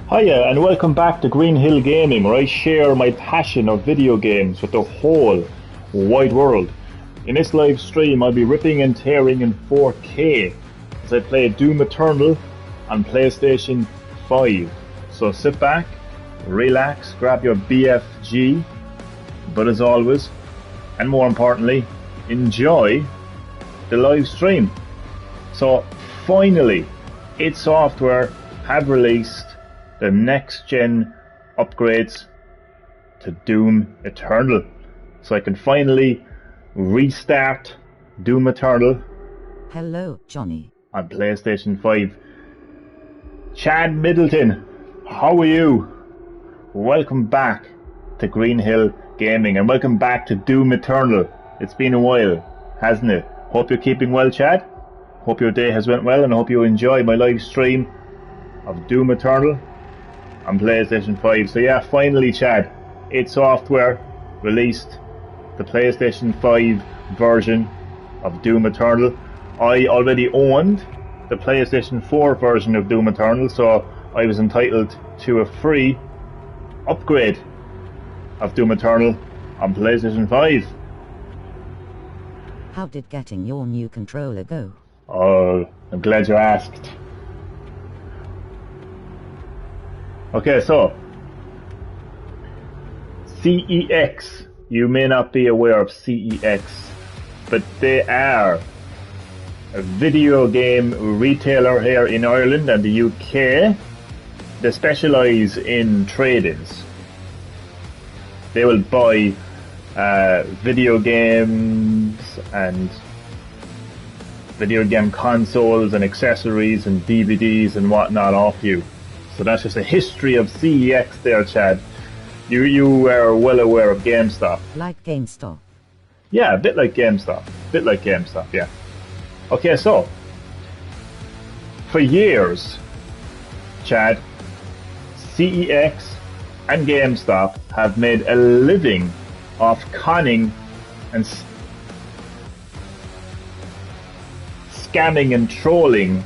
Hiya and welcome back to Green Hill Gaming, where I share my passion of video games with the whole wide world. In this live stream I'll be ripping and tearing in 4K as I play Doom Eternal on PlayStation 5. So sit back, relax, grab your BFG, but as always, and more importantly, enjoy the live stream. So finally, id Software have released the next gen upgrades to Doom Eternal. So I can finally restart Doom Eternal. Hello, Johnny. On PlayStation 5. Chad Middleton, how are you? Welcome back to Green Hill Gaming and welcome back to Doom Eternal. It's been a while, hasn't it? Hope you're keeping well, Chad. Hope your day has went well and I hope you enjoy my live stream of Doom Eternal on PlayStation 5. So yeah, finally, Chad, id Software released the PlayStation 5 version of Doom Eternal. I already owned the PlayStation 4 version of Doom Eternal, so I was entitled to a free upgrade of Doom Eternal on PlayStation 5. How did getting your new controller go? Oh, I'm glad you asked. Okay, so CEX. You may not be aware of CEX, but they are a video game retailer here in Ireland and the UK. They specialise in trade-ins. They will buy video games and video game consoles and accessories and DVDs and whatnot off you. So that's just a history of CEX there, Chad. You are well aware of GameStop. Like GameStop? Yeah, a bit like GameStop. Yeah. Okay, so for years, Chad, CEX and GameStop have made a living off conning and scamming and trolling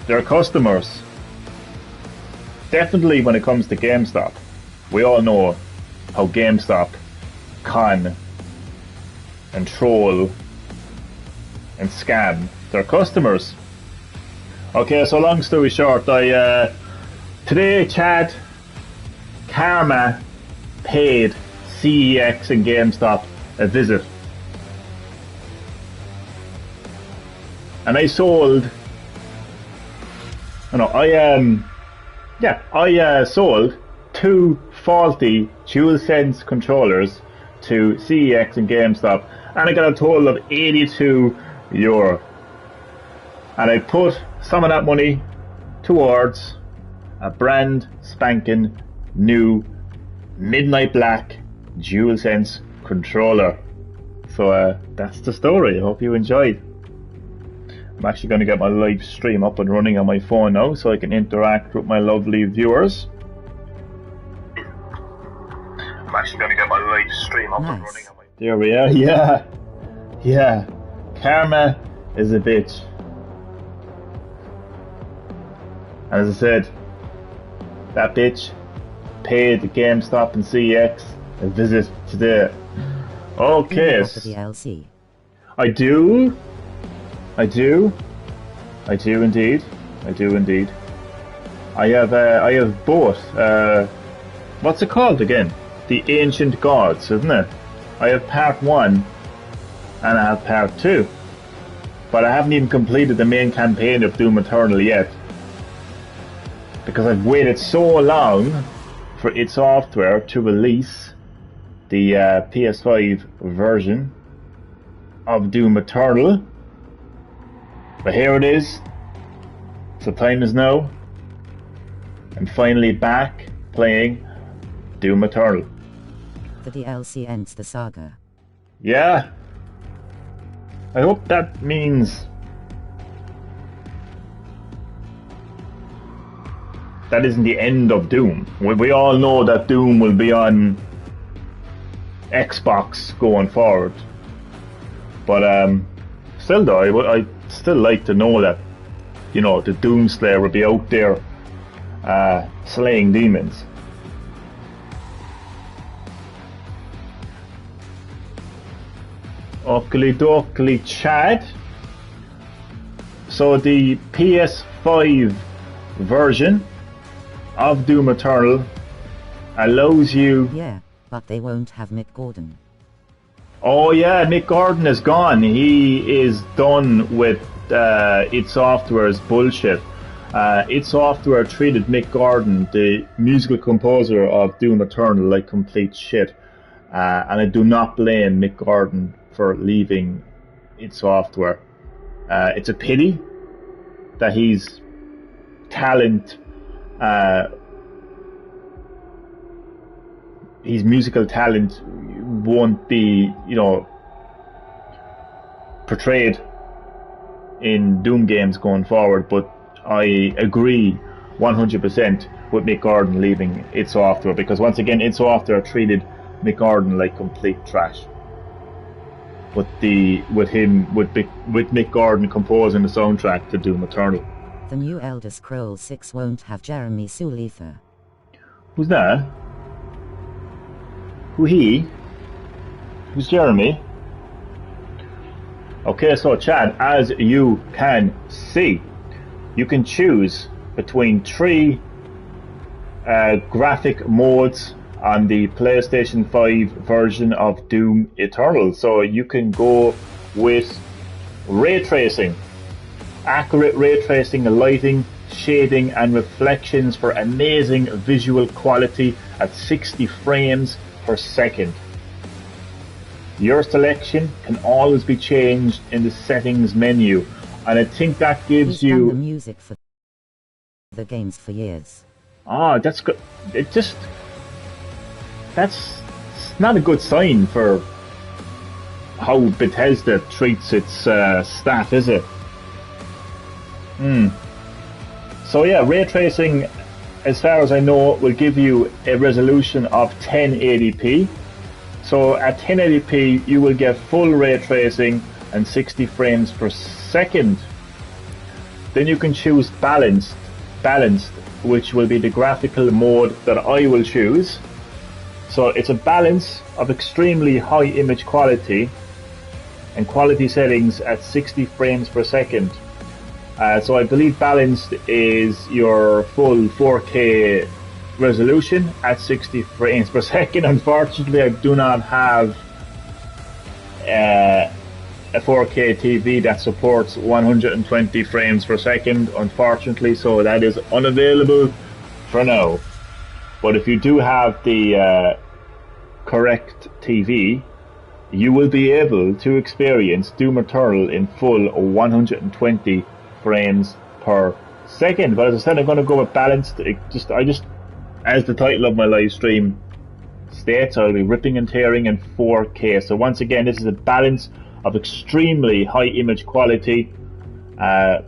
their customers. Definitely when it comes to GameStop, we all know how GameStop con and troll and scam their customers. Okay, so long story short, today, Chad, Karma paid CEX and GameStop a visit. And I sold, I sold two faulty DualSense controllers to CEX and GameStop, and I got a total of €82. And I put some of that money towards a brand spanking new midnight black DualSense controller. So that's the story. I hope you enjoyed. I'm actually going to get my live stream up and running on my phone now so I can interact with my lovely viewers. I'm actually going to get my live stream up and running on my... There we are, yeah. Karma is a bitch. And as I said, that bitch paid the GameStop and CEX a visit today. Okay. The DLC. I do indeed. I have bought, what's it called again? The Ancient Gods, isn't it? I have part 1 and I have part 2. But I haven't even completed the main campaign of Doom Eternal yet. Because I've waited so long for id Software to release the PS5 version of Doom Eternal. But here it is. So time is now. I'm finally back playing Doom Eternal. The DLC ends the saga. Yeah. I hope that means that isn't the end of Doom. We all know that Doom will be on Xbox going forward. But still though, I still like to know that you know, the Doomslayer would be out there slaying demons. Oakley dokley, Chad. So the PS5 version of Doom Eternal allows you... Yeah, but they won't have Mick Gordon. Oh yeah, Mick Gordon is gone. He is done with id Software's bullshit. id Software treated Mick Gordon, the musical composer of Doom Eternal, like complete shit. And I do not blame Mick Gordon for leaving id Software. It's a pity that his talent, his musical talent won't be, you know, portrayed in Doom games going forward, but I agree 100% with Mick Gordon leaving id Software, because once again id Software treated Mick Gordon like complete trash. But with Mick Gordon composing the soundtrack to Doom Eternal. The new Elder Scrolls 6 won't have Jeremy Sulither. Who's that? Who's Jeremy? Okay, so Chad, as you can see, you can choose between 3 graphic modes on the PlayStation 5 version of Doom Eternal. So you can go with ray tracing, accurate ray tracing, lighting, shading and reflections for amazing visual quality at 60 frames per second. Your selection can always be changed in the settings menu, and I think that gives He's you done the music for the games for years. Ah, that's good. That's not a good sign for how Bethesda treats its staff, is it? So yeah, ray tracing, as far as I know, will give you a resolution of 1080p. So at 1080p, you will get full ray tracing and 60 frames per second. Then you can choose balanced, which will be the graphical mode that I will choose. So it's a balance of extremely high image quality and quality settings at 60 frames per second. So I believe balanced is your full 4K resolution at 60 frames per second. Unfortunately, I do not have a 4K TV that supports 120 frames per second, unfortunately, so that is unavailable for now. But if you do have the correct TV, you will be able to experience Doom Eternal in full 120 frames per second. But as I said, I'm going to go with balanced. I just, as the title of my live stream states, I'll be ripping and tearing in 4K. So once again, this is a balance of extremely high image quality,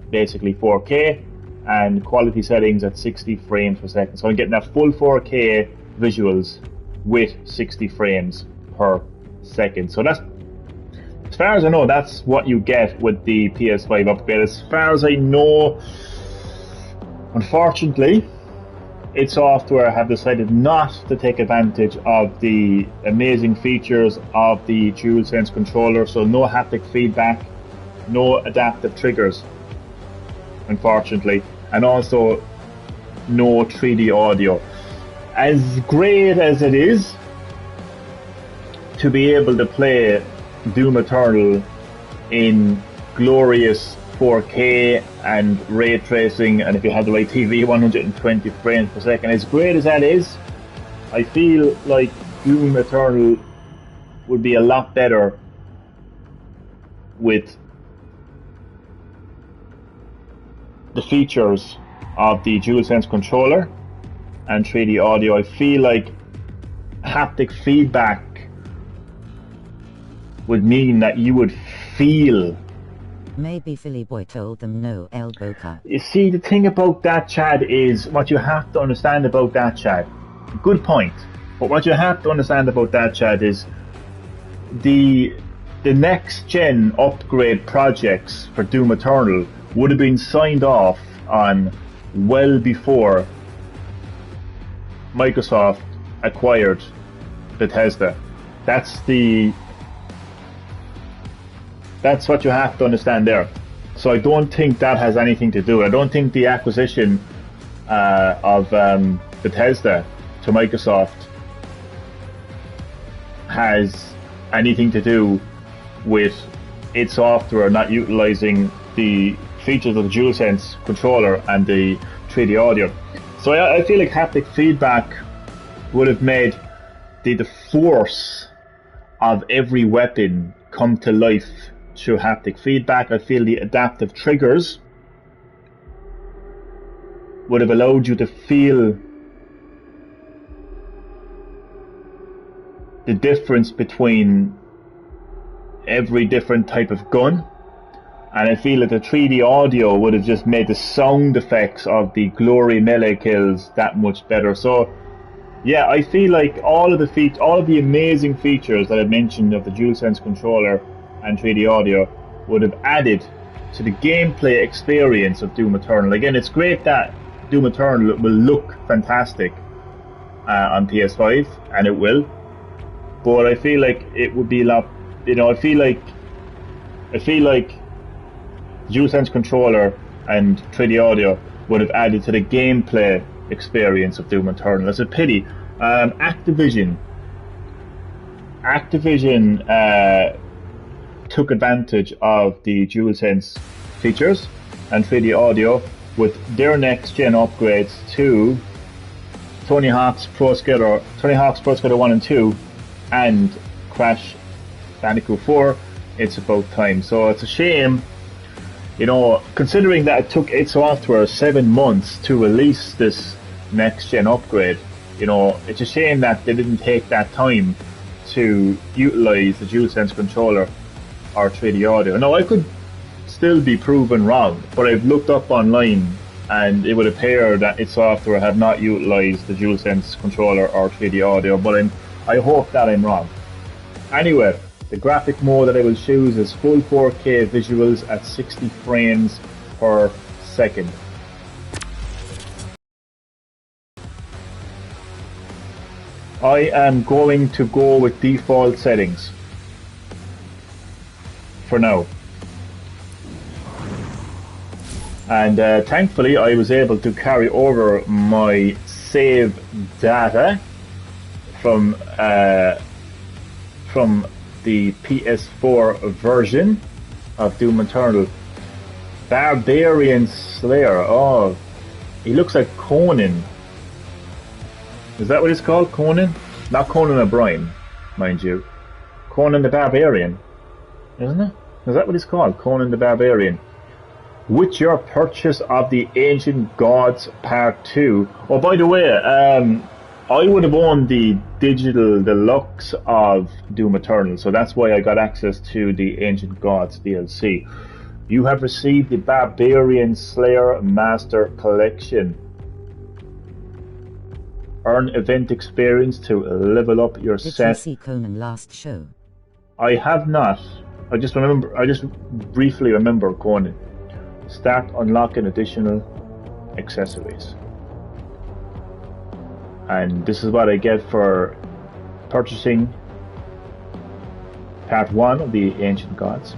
basically 4K, and quality settings at 60 frames per second. So I'm getting that full 4K visuals with 60 frames per second. So that's, as far as I know, that's what you get with the PS5 upgrade. As far as I know, unfortunately, id Software have decided not to take advantage of the amazing features of the DualSense controller. So no haptic feedback, no adaptive triggers, unfortunately, and also no 3D audio. As great as it is to be able to play Doom Eternal in glorious 4K and ray tracing, and if you have the right TV, 120 frames per second, as great as that is, I feel like Doom Eternal would be a lot better with the features of the DualSense controller and 3D audio. I feel like haptic feedback would mean that you would feel. Maybe Philly Boy told them no elbow cut. You see, the thing about that, Chad, is what you have to understand about that, Chad. Good point. But what you have to understand about that, Chad, is the the next gen upgrade projects for Doom Eternal would have been signed off on well before Microsoft acquired Bethesda. That's what you have to understand there. So I don't think that has anything to do. I don't think the acquisition of Bethesda to Microsoft has anything to do with its software not utilizing the features of the DualSense controller and the 3D audio. So I feel like haptic feedback would have made the force of every weapon come to life through haptic feedback. I feel the adaptive triggers would have allowed you to feel the difference between every different type of gun, and I feel that the 3D audio would have just made the sound effects of the glory melee kills that much better. So yeah, I feel like all of the amazing features that I mentioned of the DualSense controller and 3D audio would have added to the gameplay experience of Doom Eternal. Again, it's great that Doom Eternal will look fantastic on PS5, and it will, but I feel like it would be a lot, I feel like DualSense controller and 3D audio would have added to the gameplay experience of Doom Eternal. It's a pity. Activision took advantage of the DualSense features and 3D audio with their next gen upgrades to Tony Hawk's Pro Skater 1 and 2 and Crash Bandicoot 4. It's about time. So it's a shame, considering that it took id Software 7 months to release this next gen upgrade. It's a shame that they didn't take that time to utilize the DualSense controller or 3D audio. Now, I could still be proven wrong, but I've looked up online and it would appear that id Software have not utilized the DualSense controller or 3D audio, but I hope that I'm wrong. Anyway, the graphic mode that I will choose is full 4K visuals at 60 frames per second. I am going to go with default settings for now. And thankfully I was able to carry over my save data from the PS4 version of Doom Eternal. Barbarian Slayer. Oh, he looks like Conan. Is that what it's called? Conan? Not Conan O'Brien, mind you. Conan the Barbarian, isn't it? Is that what it's called? Conan the Barbarian. With your purchase of the Ancient Gods Part 2. Oh, by the way, I would have owned the digital deluxe of Doom Eternal, so that's why I got access to the Ancient Gods DLC. You have received the Barbarian Slayer Master Collection. Earn event experience to level up your set. Did you see Conan last show? I have not. I just briefly remember Conan. Start unlocking additional accessories. And this is what I get for purchasing Part 1 of the Ancient Gods.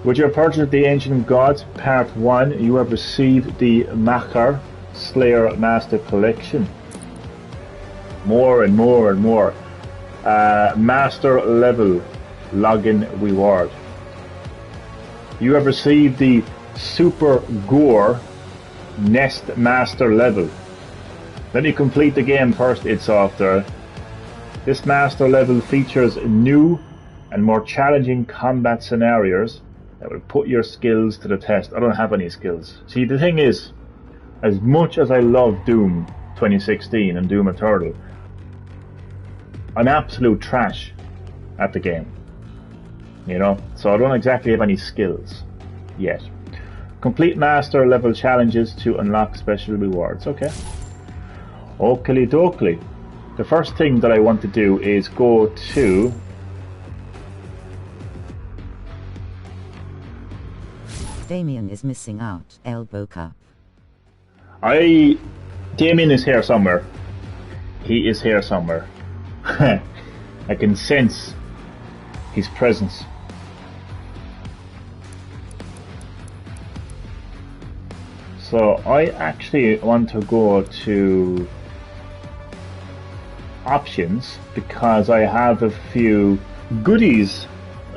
With your purchase of the Ancient Gods Part 1, you have received the Machar Slayer Master Collection. More and more and more. Master level login reward. You have received the Super Gore Nest Master level. Let me complete the game first, id Software. This master level features new and more challenging combat scenarios that will put your skills to the test. I don't have any skills. See, the thing is, as much as I love Doom 2016 and Doom Eternal, I'm absolute trash at the game. So I don't exactly have any skills yet. Complete master level challenges to unlock special rewards. Okay. Oakley dokley. The first thing that I want to do is go to Damien is missing out. Elbow cup. Damien is here somewhere. He is here somewhere. I can sense his presence. So I actually want to go to options because I have a few goodies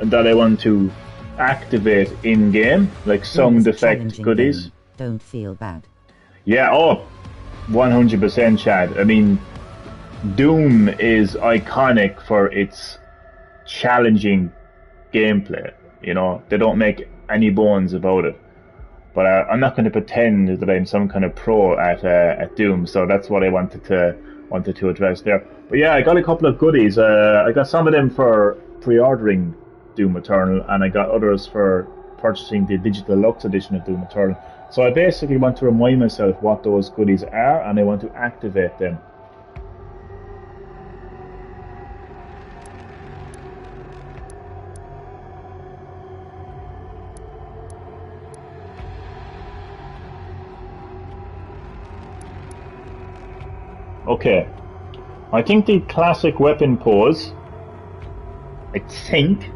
that I want to activate in game, like sound effect goodies. Game. Don't feel bad. Yeah, 100% Chad. I mean, Doom is iconic for its challenging gameplay. You know, they don't make any bones about it. But I'm not going to pretend that I'm some kind of pro at Doom, so that's what I wanted to address there. But yeah, I got a couple of goodies. I got some of them for pre-ordering Doom Eternal, and I got others for purchasing the Digital Deluxe edition of Doom Eternal. So I basically want to remind myself what those goodies are, and I want to activate them. Okay, I think the classic weapon pose, I think,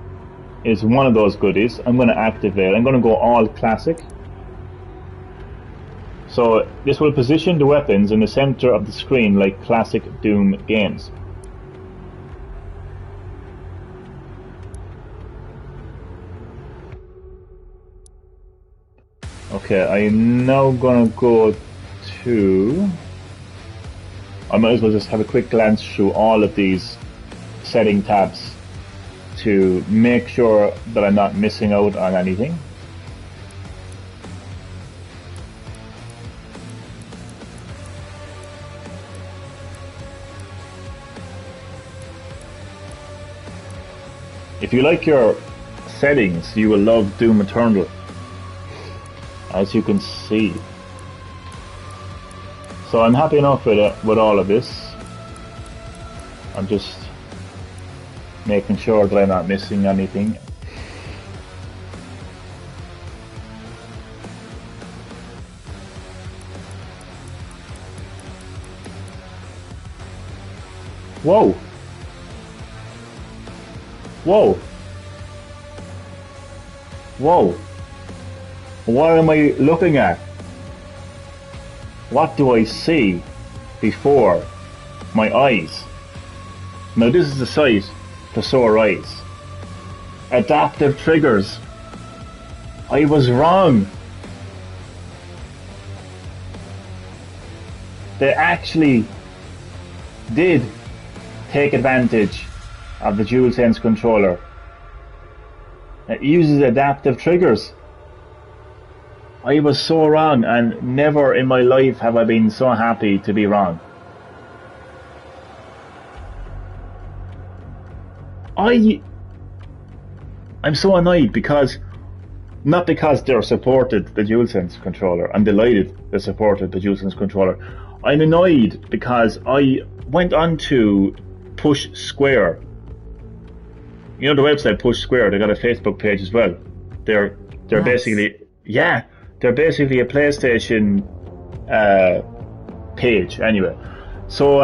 is one of those goodies. I'm going to activate. I'm going to go all classic. So this will position the weapons in the center of the screen like classic Doom games. Okay, I'm now going to go to... I might as well just have a quick glance through all of these setting tabs to make sure that I'm not missing out on anything. If you like your settings, you will love Doom Eternal, as you can see. So I'm happy enough with all of this. I'm just making sure that I'm not missing anything. Whoa! Whoa! Whoa! What am I looking at? What do I see before my eyes? Now this is the sight for sore eyes. Adaptive triggers. I was wrong. They actually did take advantage of the DualSense controller. It uses adaptive triggers. I was so wrong, and never in my life have I been so happy to be wrong. I'm so annoyed because, not because they're supported the DualSense controller. I'm delighted they supported the DualSense controller. I'm annoyed because I went on to Push Square. You know the website Push Square, they got a Facebook page as well. They're nice. They're basically a PlayStation page anyway. So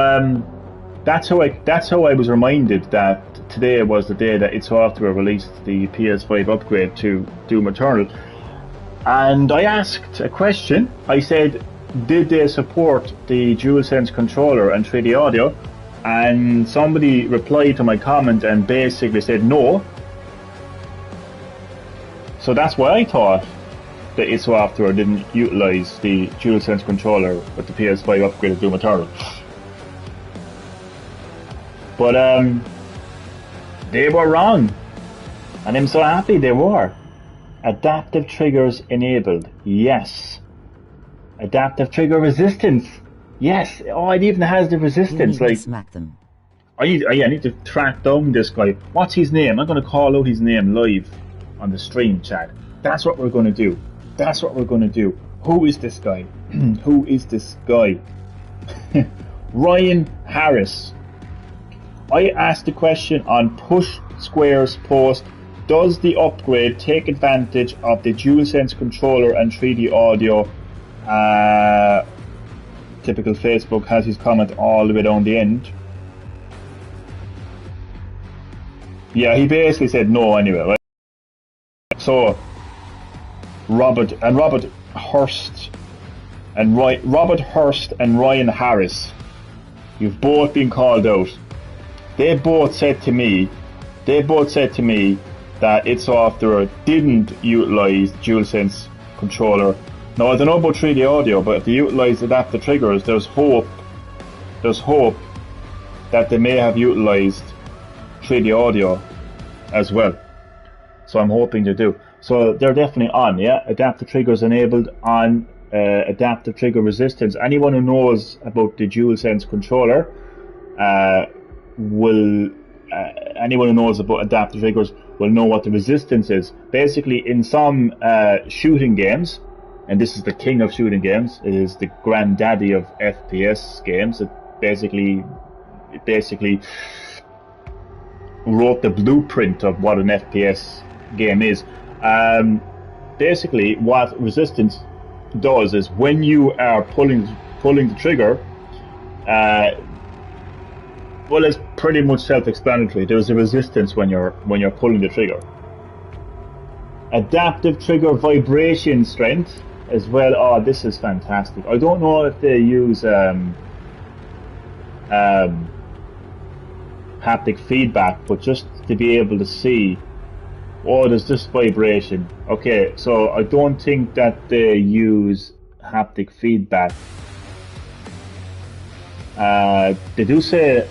that's how I was reminded that today was the day that id Software released the PS5 upgrade to Doom Eternal. And I asked a question. I said, did they support the DualSense controller and 3D audio? And somebody replied to my comment and basically said no. So that's why I thought that id Software didn't utilize the DualSense controller with the PS5 upgrade of Doom Eternal. But they were wrong, and I'm so happy they were. Adaptive triggers enabled, yes. Adaptive trigger resistance, yes. Oh, it even has the resistance. You need to smack them. I need to track down this guy. What's his name? I'm going to call out his name live on the stream chat. That's what we're going to do. That's what we're going to do. Who is this guy? Who is this guy? Ryan Harris. I asked the question on Push Square's post Does the upgrade take advantage of the DualSense controller and 3D audio? Typical Facebook has his comment all the way down the end. Yeah, he basically said no anyway, right? So Robert Hurst and Ryan Harris, you've both been called out. They both said to me that its software didn't utilise DualSense controller. Now I don't know about 3D audio, but if they utilise adaptive triggers, there's hope that they may have utilised 3D audio as well. So I'm hoping to do. So they're definitely on, yeah? Adaptive triggers enabled on adaptive trigger resistance. Anyone who knows about the DualSense controller anyone who knows about adaptive triggers will know what the resistance is. Basically, in some shooting games, and this is the king of shooting games, it is the granddaddy of FPS games. It basically wrote the blueprint of what an FPS game is. Basically, what resistance does is when you are pulling the trigger, well, it's pretty much self-explanatory. There's a resistance when you're pulling the trigger. Adaptive trigger vibration strength as well. Oh, this is fantastic. I don't know if they use haptic feedback, but just to be able to see, oh, there's this vibration. Okay, so I don't think that they use haptic feedback. They do say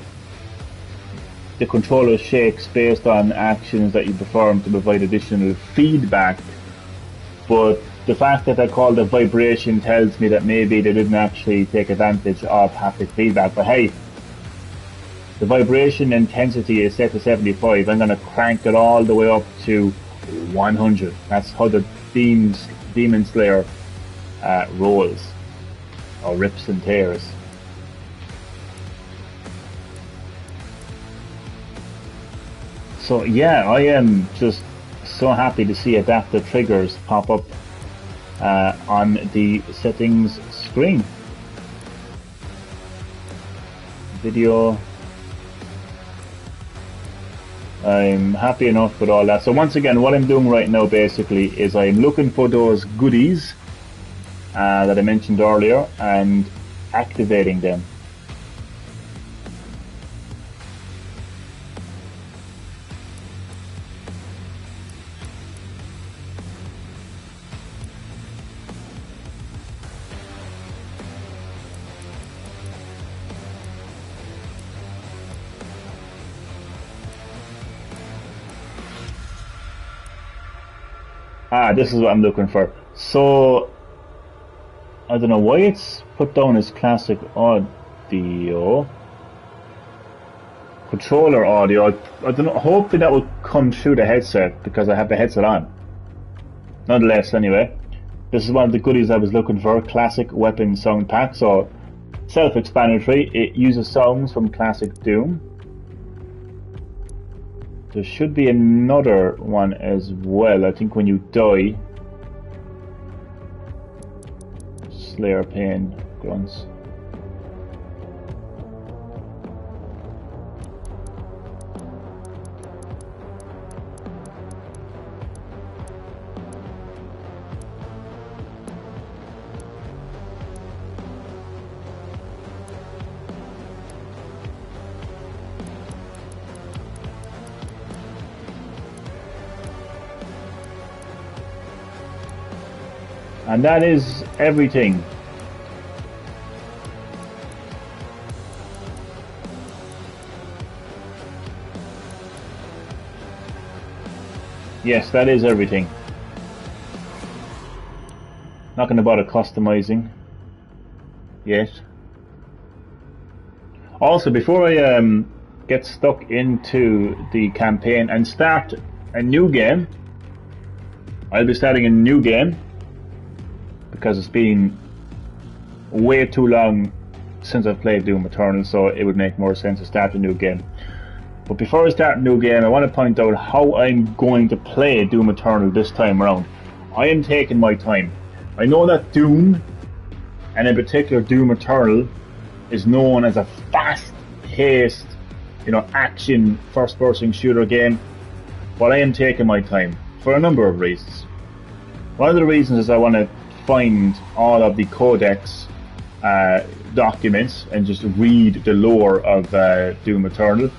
the controller shakes based on actions that you perform to provide additional feedback, but the fact that I called it vibration tells me that maybe they didn't actually take advantage of haptic feedback. But hey, the vibration intensity is set to 75. I'm going to crank it all the way up to 100. That's how the Demon Slayer rolls, or rips and tears. So yeah, I am just so happy to see adaptive triggers pop up on the settings screen. Video. I'm happy enough with all that. So once again, what I'm doing right now basically is I'm looking for those goodies that I mentioned earlier and activating them. This is what I'm looking for. So I don't know why it's put down as classic audio, controller audio. I don't know. Hopefully that will come through the headset because I have the headset on. Nonetheless, anyway, this is one of the goodies I was looking for. Classic weapon sound pack. So self-explanatory. It uses sounds from classic Doom. There should be another one as well. I think when you die, Slayer Pain grunts. And that is everything. Yes, that is everything. Not going to bother customizing yet. Also, before I get stuck into the campaign and start a new game, I'll be starting a new game because it's been way too long since I've played Doom Eternal, so it would make more sense to start a new game. But before I start a new game, I want to point out how I'm going to play Doom Eternal this time around. I am taking my time. I know that Doom, and in particular Doom Eternal, is known as a fast-paced, action first-person shooter game, but I am taking my time for a number of reasons. One of the reasons is I want to find all of the Codex documents and just read the lore of Doom Eternal.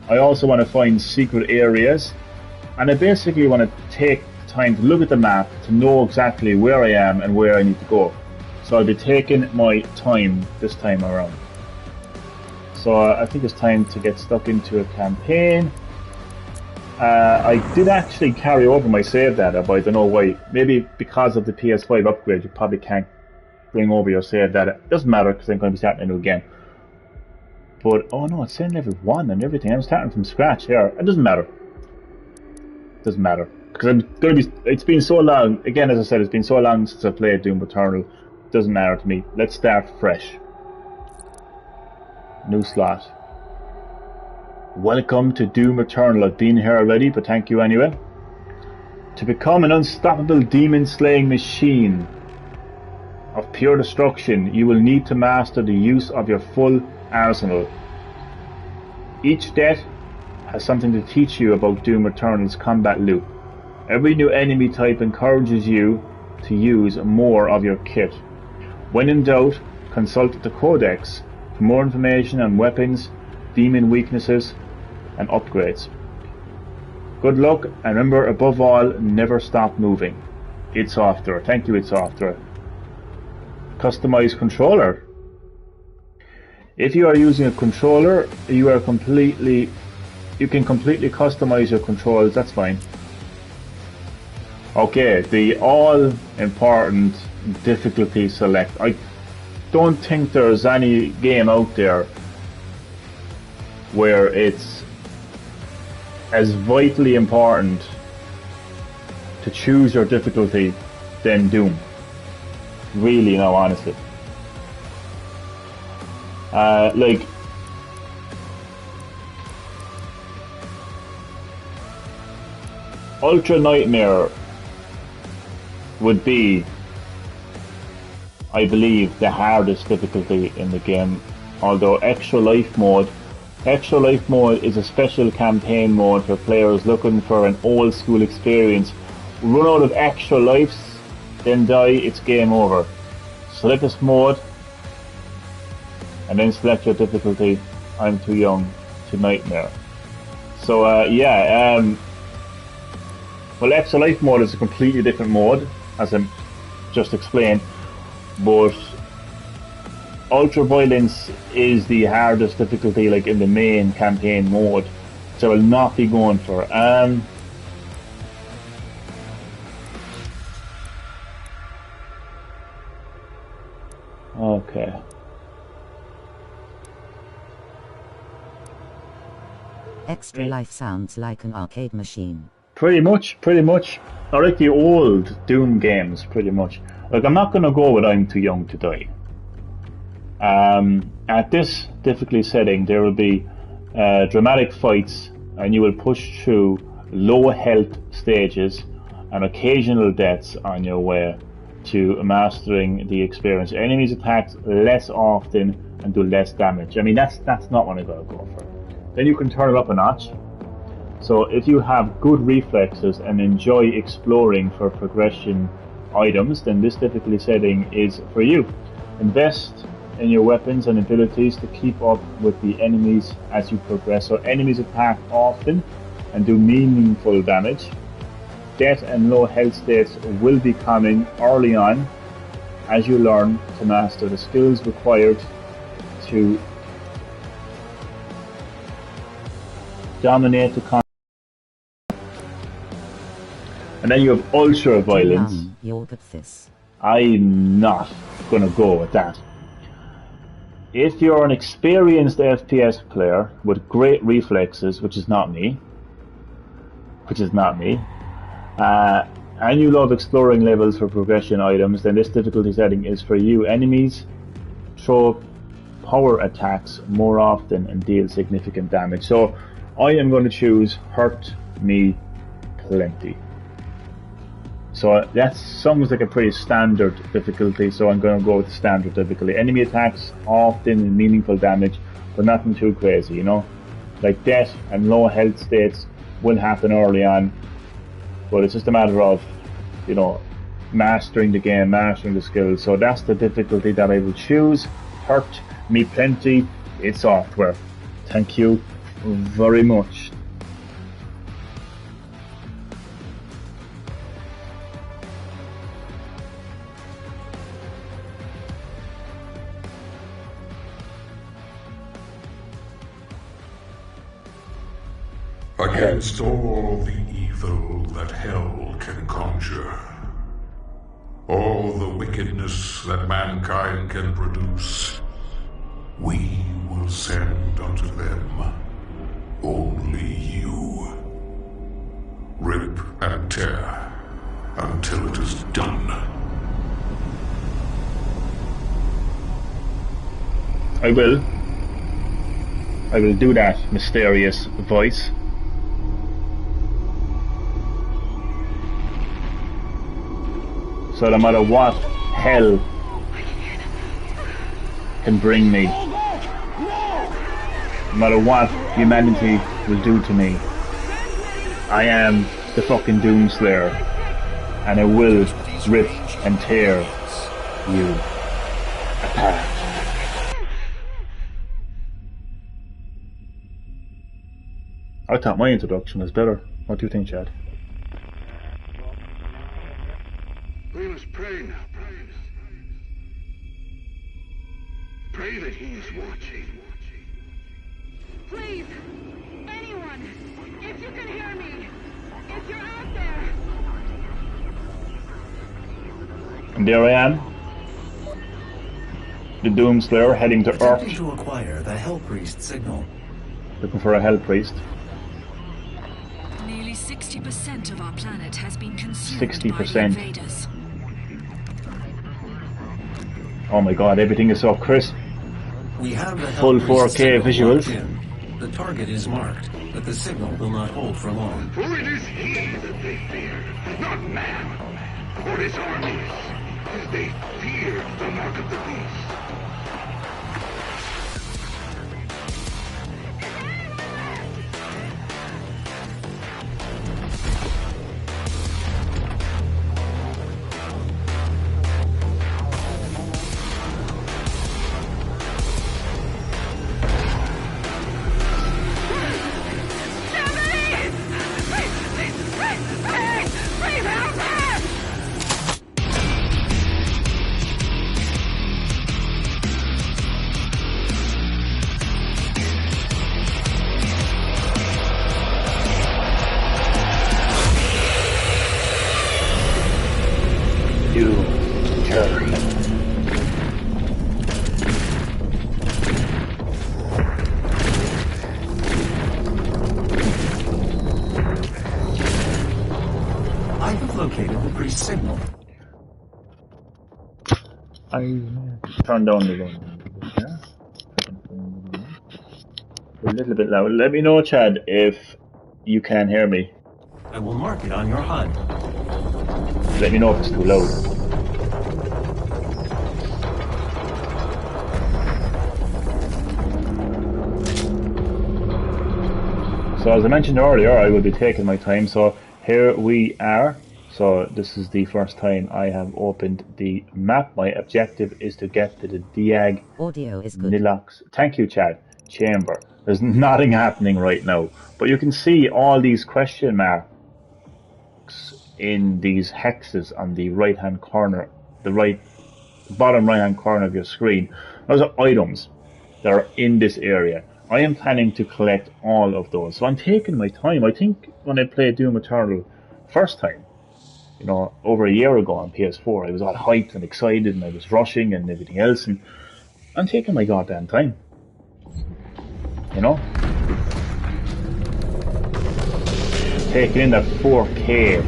I also want to find secret areas, and I basically want to take time to look at the map to know exactly where I am and where I need to go. So I'll be taking my time this time around. So I think it's time to get stuck into a campaign. I did actually carry over my save data, but I don't know why. Maybe because of the PS5 upgrade, you probably can't bring over your save data. It doesn't matter because I'm going to be starting a new game. But, oh no, it's saying level 1 and everything. I'm starting from scratch here. It doesn't matter. It doesn't matter. Because I'm going to be... It's been so long. Again, as I said, it's been so long since I played Doom Eternal. It doesn't matter to me. Let's start fresh. New slot. Welcome to Doom Eternal. I've been here already, but thank you anyway. To become an unstoppable demon-slaying machine of pure destruction, you will need to master the use of your full arsenal. Each death has something to teach you about Doom Eternal's combat loop. Every new enemy type encourages you to use more of your kit. When in doubt, consult the Codex for more information on weapons, demon weaknesses, and upgrades. Good luck, and remember, above all, never stop moving. Id Software. Thank you, Id Software. Customize controller. If you are using a controller, you can completely customize your controls. That's fine. Okay, the all-important difficulty select. I don't think there's any game out there where it's as vitally important to choose your difficulty than Doom. Really, no, honestly. Like, Ultra Nightmare would be, I believe, the hardest difficulty in the game. Although Extra Life Mode is a special campaign mode for players looking for an old school experience. Run out of extra lives, then die, it's game over. Select this mode, and then select your difficulty. I'm too young to Nightmare. So well, Extra Life Mode is a completely different mode, as I just explained, but Ultra Violence is the hardest difficulty, like in the main campaign mode, so I will not be going for. Okay. Extra Life sounds like an arcade machine. Pretty much. I like the old Doom games, pretty much. Like, I'm not gonna go with I'm too young to die. At this difficulty setting, there will be dramatic fights, and you will push through low health stages and occasional deaths on your way to mastering the experience. Enemies attack less often and do less damage. I mean, that's not what I'm gonna go for. Then you can turn it up a notch. So if you have good reflexes and enjoy exploring for progression items, then this difficulty setting is for you. Invest in your weapons and abilities to keep up with the enemies as you progress. So enemies attack often and do meaningful damage. Death and low health states will be coming early on as you learn to master the skills required to dominate the combat. And then you have Ultra Violence. You'll get this. I'm not gonna go with that. If you're an experienced FPS player with great reflexes, which is not me, and you love exploring levels for progression items, then this difficulty setting is for you. Enemies throw power attacks more often and deal significant damage. So I am going to choose Hurt Me Plenty. So that sounds like a pretty standard difficulty, so I'm going to go with the standard difficulty. Enemy attacks often meaningful damage, but nothing too crazy, you know? Like death and low health states will happen early on, but it's just a matter of, you know, mastering the game, mastering the skills. So that's the difficulty that I will choose. Hurt Me Plenty, id Software. Thank you very much. Against all the evil that hell can conjure, all the wickedness that mankind can produce, we will send unto them only you. Rip and tear until it is done. I will do that mysterious voice. So no matter what hell can bring me, no matter what humanity will do to me, I am the fucking Doomslayer, and I will rip and tear you apart. I thought my introduction was better. What do you think, Chad? We must pray now, pray. Pray that he is watching. Please, anyone, if you can hear me, if you're out there. And there I am, the Doomslayer heading to Attempting Earth, to acquire the Hell Priest signal. looking for a Hell Priest. Nearly 60% of our planet has been consumed 60%. by the invaders. Oh my god, everything is so crisp. We have the Full Hell Priest 4K signal visuals. locked in. The target is marked, but the signal will not hold for long. For it is he that they fear, not man, or his armies. They fear the mark of the beast. I have located the priest signal. I turn down the volume. Yeah. A little bit loud. Let me know, Chad, if you can hear me. I will mark it on your HUD. Let me know if it's too loud. So as I mentioned earlier, I will be taking my time. So here we are. So this is the first time I have opened the map. My objective is to get to the Diag Audio is good. Nilox. Thank you, Chad. Chamber. There's nothing happening right now, but you can see all these question marks in these hexes on the right-hand corner, the bottom right-hand corner of your screen. Those are items that are in this area. I am planning to collect all of those, so I'm taking my time. I think when I played Doom Eternal first time, you know, over a year ago on PS4, I was all hyped and excited, and I was rushing and everything else, and I'm taking my goddamn time. You know? Taking in that 4K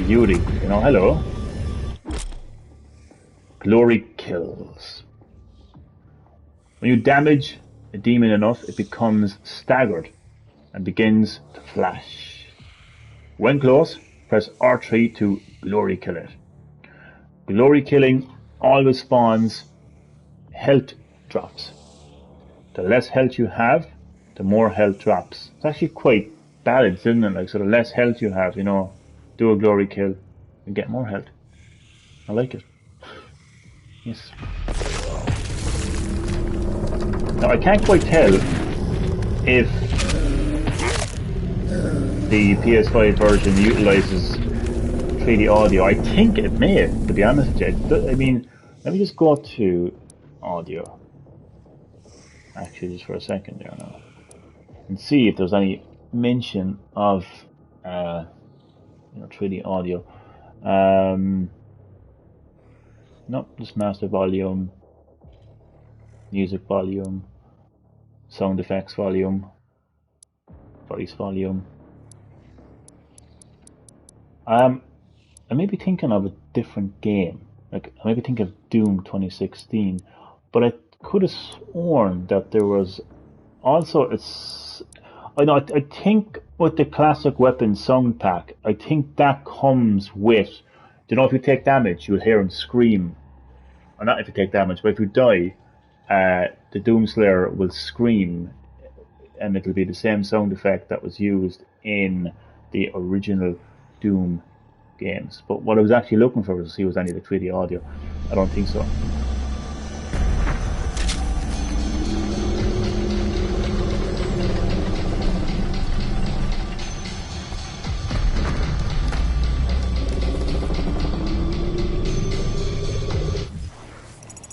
beauty, you know, hello. Glory kills. When you damage a demon enough, it becomes staggered. and begins to flash. When close, press R3 to glory kill it. Glory killing always spawns health drops. The less health you have, the more health drops. It's actually quite balanced, isn't it? Like, so the less health you have, you know, do a glory kill and get more health. I like it. Yes. Now I can't quite tell if the PS5 version utilizes 3D audio. I think it may, to be honest with you. I mean, let me just go to audio. Actually, just for a second there now. And see if there's any mention of 3D audio. Nope, just master volume, music volume, sound effects volume, voice volume. I may be thinking of a different game. Like, I may be thinking of Doom 2016, but I could have sworn that there was also I think with the classic weapon sound pack, I think that comes with, you know, if you take damage, you'll hear him scream. Or not if you take damage, but if you die, the Doomslayer will scream, and it'll be the same sound effect that was used in the original Doom games. But what I was actually looking for was to see was any of the 3D audio. I don't think so.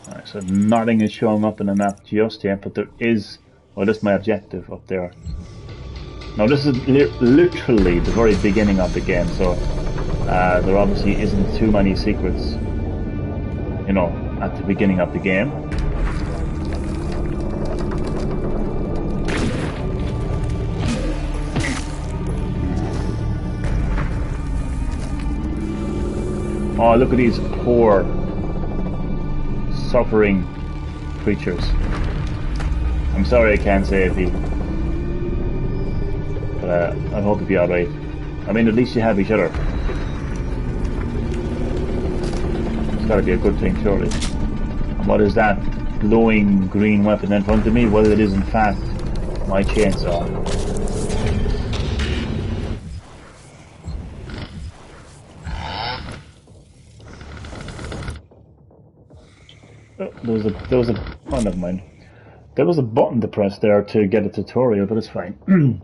Alright, so nothing is showing up in the map just yet, but there is, well, this is my objective up there. Now this is literally the very beginning of the game, so there obviously isn't too many secrets, you know, at the beginning of the game. Oh, look at these poor, suffering creatures. I'm sorry I can't save you. But I hope you'll be alright. I mean, at least you have each other. It's gotta be a good thing, surely. And what is that glowing green weapon in front of me? Well, it is in fact my chainsaw. There was a oh, never mind. There was a button to press there to get a tutorial, but it's fine.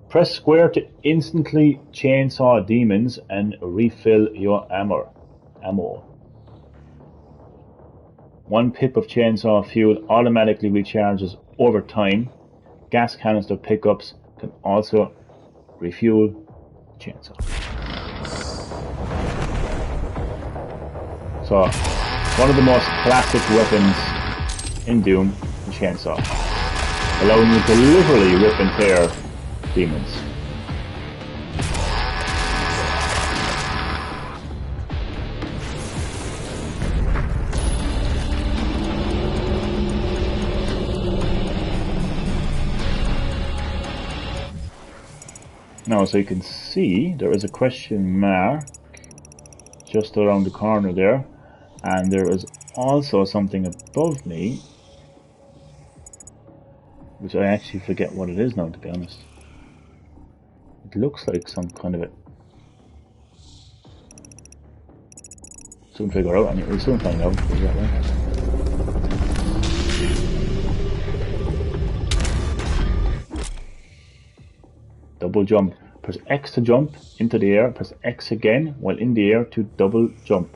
Press square to instantly chainsaw demons and refill your ammo. 1 pip of chainsaw fuel automatically recharges over time. Gas canister pickups can also refuel chainsaw. So, one of the most classic weapons in Doom, the chainsaw, allowing you to literally rip and tear demons. Now, so you can see there is a question mark just around the corner there, and there is also something above me, which I actually forget what it is now, to be honest. It looks like some kind of it. Soon figure out, I mean, we'll soon find out. Double jump. Press X to jump into the air, press X again while in the air to double jump.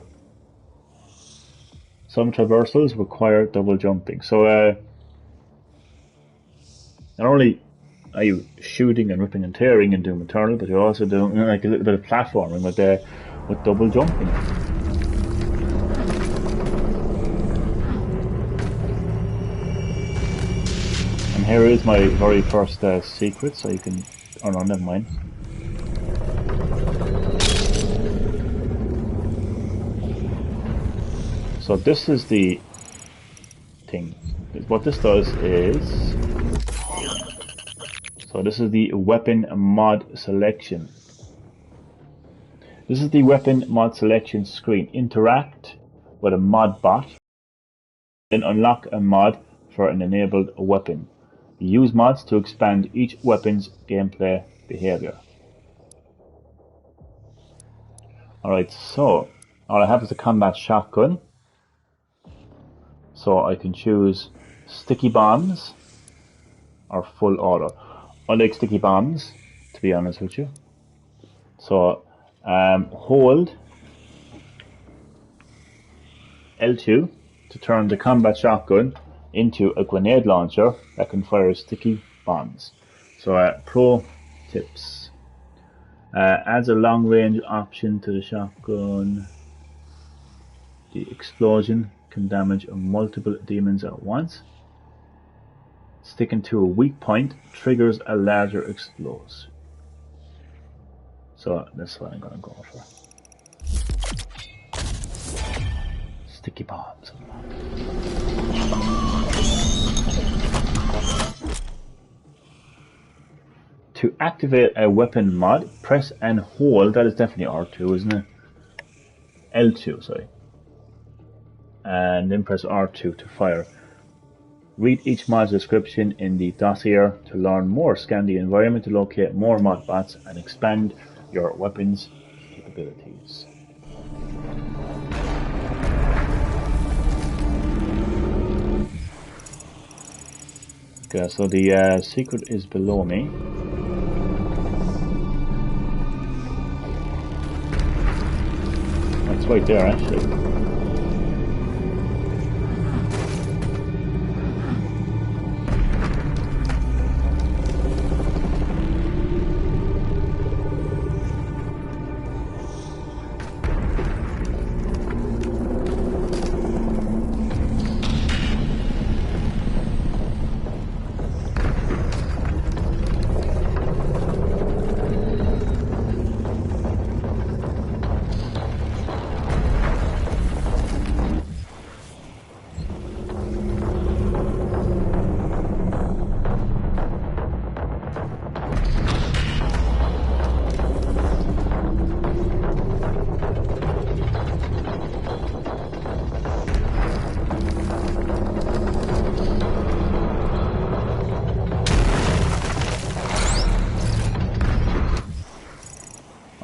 Some traversals require double jumping. So, not only are you shooting and ripping and tearing in Doom Eternal, but you're also doing like a little bit of platforming with double jumping. And here is my very first secret, so you can. Oh no, never mind. So this is the thing. What this does is, So this is the weapon mod selection. This is the weapon mod selection screen. Interact with a mod bot, then unlock a mod for an enabled weapon. Use mods to expand each weapon's gameplay behavior. Alright, so all I have is a combat shotgun. So I can choose sticky bombs or full auto. I like sticky bombs, to be honest with you. So hold L2 to turn the combat shotgun into a grenade launcher that can fire sticky bombs. So pro tips. Adds a long range option to the shotgun. The explosion can damage multiple demons at once. Sticking to a weak point triggers a larger explosion. So that's what I'm gonna go for. Sticky bombs. To activate a weapon mod, press and hold. That is definitely R2, isn't it? L2, sorry. And then press R2 to fire. Read each mod's description in the dossier to learn more. Scan the environment to locate more mod bots and expand your weapons capabilities. Okay, so the secret is below me. It's right there, actually.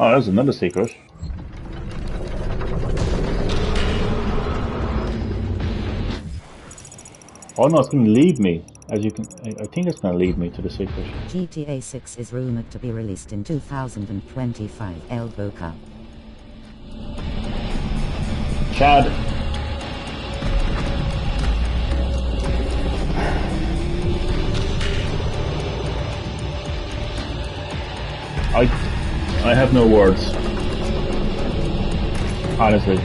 Oh, there's another secret. Oh no, it's going to lead me. As you can, I think it's going to lead me to the secret. GTA 6 is rumored to be released in 2025. Elbow Cup. Chad. I have no words. Honestly.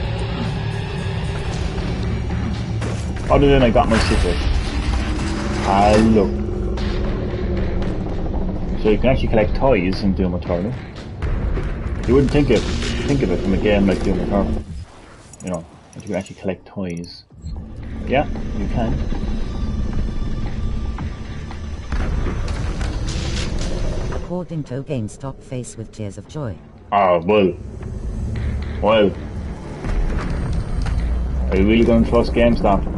Other than I got my secret. Look. So you can actually collect toys in Doom Eternal. You wouldn't think of it from a game like Doom Eternal. You know, that you can actually collect toys. Yeah, you can. According to GameStop, face with tears of joy. Oh, well. Well. Are you really going to trust GameStop?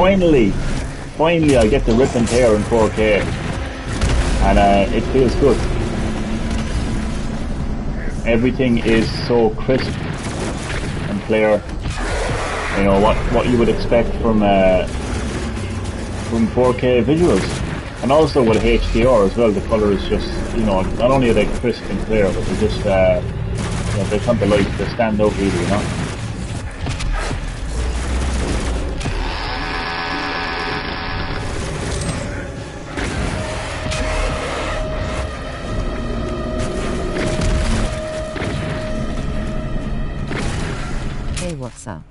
finally I get the rip and tear in 4K, and it feels good. Everything is so crisp and clear. You know what you would expect from 4K visuals, and also with HDR as well. The color is just, you know, not only are they crisp and clear, but they're just they come to life. They stand out really, you know. Hey, what's up?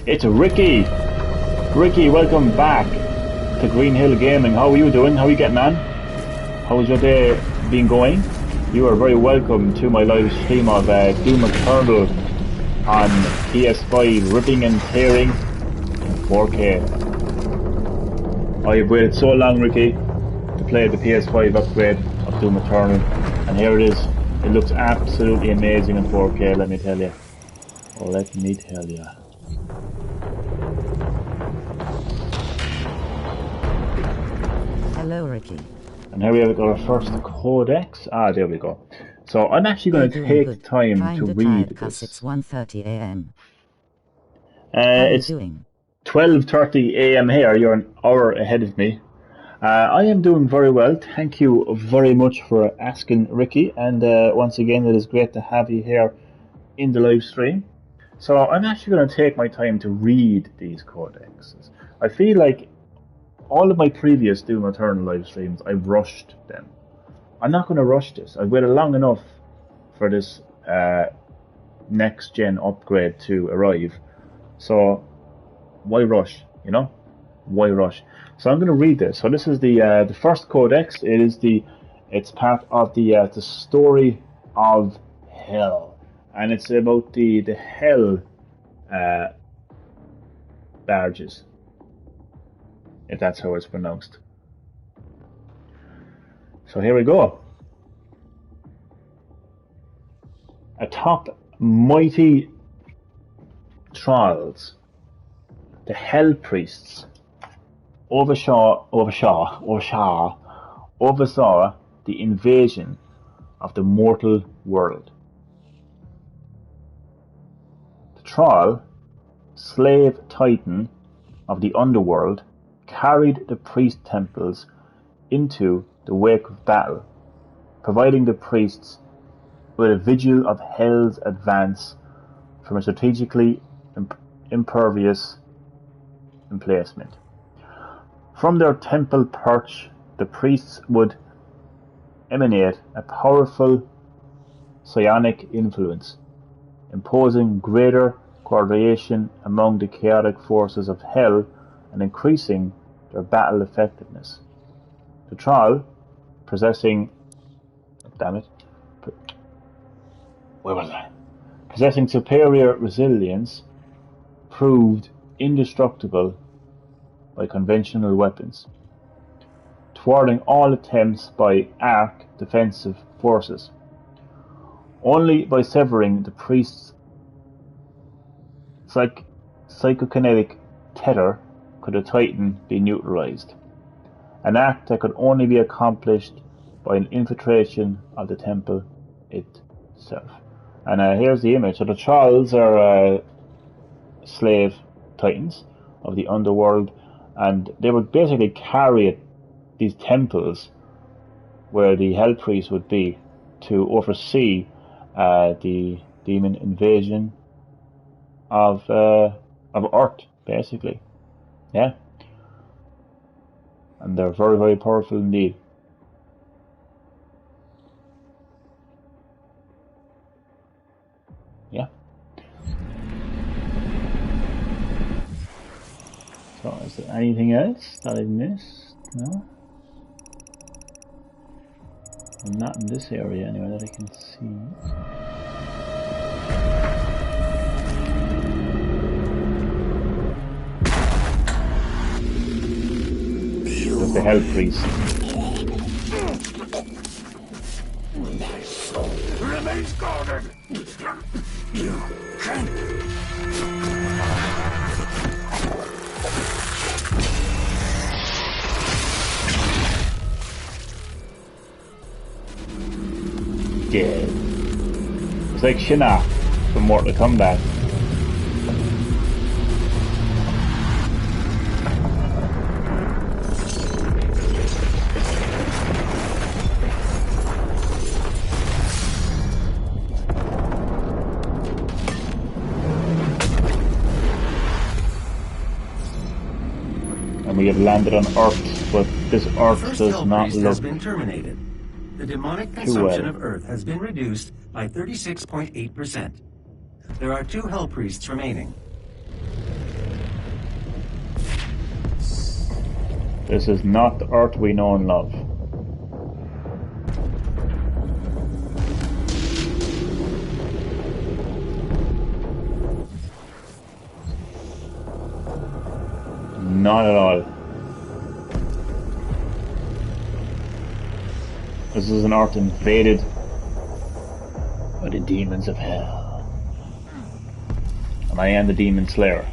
It's Ricky. Ricky, welcome back to Green Hill Gaming. How are you doing? How are you getting on? How's your day been going? You are very welcome to my live stream of Doom Eternal on PS5, ripping and tearing in 4K. I've waited so long, Ricky, to play the PS5 upgrade of Doom Eternal, and here it is. It looks absolutely amazing in 4K, let me tell you. Oh, let me tell you. Hello, Ricky. And here we have got our first Codex. Ah, there we go. So I'm actually going to take time to read this. It's 1:30 a.m. It's 12:30 a.m. here. You're an hour ahead of me. I am doing very well. Thank you very much for asking, Ricky. And once again, it is great to have you here in the live stream. So I'm actually going to take my time to read these codexes. I feel like all of my previous Doom Eternal live streams, I've rushed them. I'm not going to rush this. I've waited long enough for this next gen upgrade to arrive. So why rush? You know, why rush? So I'm going to read this. So this is the first codex. It's part of the story of hell. And it's about the hell barges, if that's how it's pronounced. So here we go. Atop mighty trials, the hell priests oversaw the invasion of the mortal world. Thrall, slave titan of the underworld, carried the priest temples into the wake of battle, providing the priests with a vigil of hell's advance from a strategically impervious emplacement. From their temple perch, the priests would emanate a powerful psionic influence, imposing greater coordination among the chaotic forces of hell and increasing their battle effectiveness. The Thrall, possessing superior resilience, proved indestructible by conventional weapons, thwarting all attempts by arc defensive forces. Only by severing the priest's psychokinetic tether could a Titan be neutralized, an act that could only be accomplished by an infiltration of the temple itself. And here's the image. So the Thralls are slave Titans of the underworld, and they would basically carry these temples where the Hell Priest would be to oversee the demon invasion of Earth, basically. Yeah. And they're very, very powerful indeed. Yeah. So is there anything else that I missed? No? Well, not in this area anyway that I can see. There's the Hell Priest. My soul remains guarded. You can't. dead. It's like Shinnok from Mortal Kombat. And we have landed on Earth, but this Earth does not look has been terminated. The demonic too consumption well. of Earth has been reduced by 36.8%. There are 2 Hell Priests remaining. This is not the Earth we know and love. Not at all. This is an Earth invaded by the demons of hell. And I am the Demon Slayer.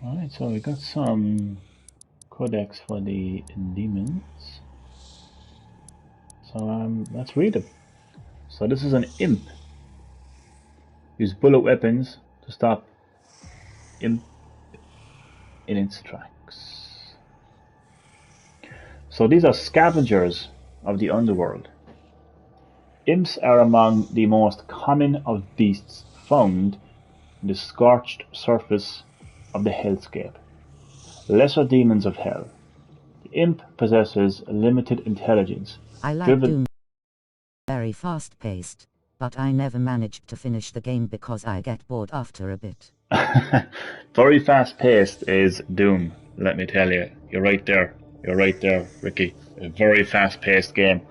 Alright, so we got some Codex for the demons. So let's read them. So this is an imp. Use bullet weapons to stop imp in its tracks. So these are scavengers of the underworld. Imps are among the most common of beasts found in the scorched surface of the hellscape. Lesser demons of hell. The imp possesses limited intelligence. I like Doom. Very fast paced, but I never managed to finish the game because I get bored after a bit. Very fast paced is Doom, let me tell you. You're right there, Ricky. A very fast paced game.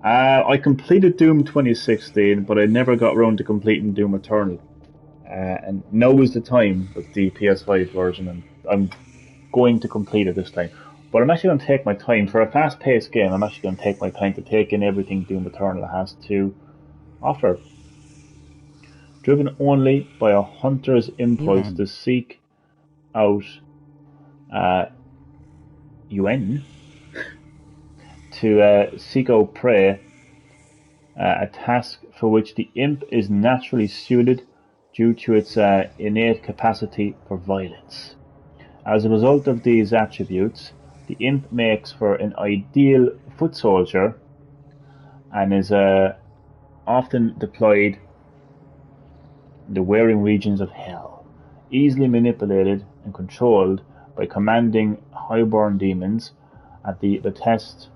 I completed Doom 2016, but I never got around to completing Doom Eternal. And now is the time with the PS5 version, and I'm going to complete it this time. But I'm actually going to take my time. For a fast-paced game, I'm actually going to take my time to take in everything Doom Eternal has to offer. Driven only by a hunter's impulse to seek out seek out prey, a task for which the imp is naturally suited due to its innate capacity for violence. As a result of these attributes, the imp makes for an ideal foot soldier and is often deployed in the wearing regions of hell, easily manipulated and controlled by commanding highborn demons at the behest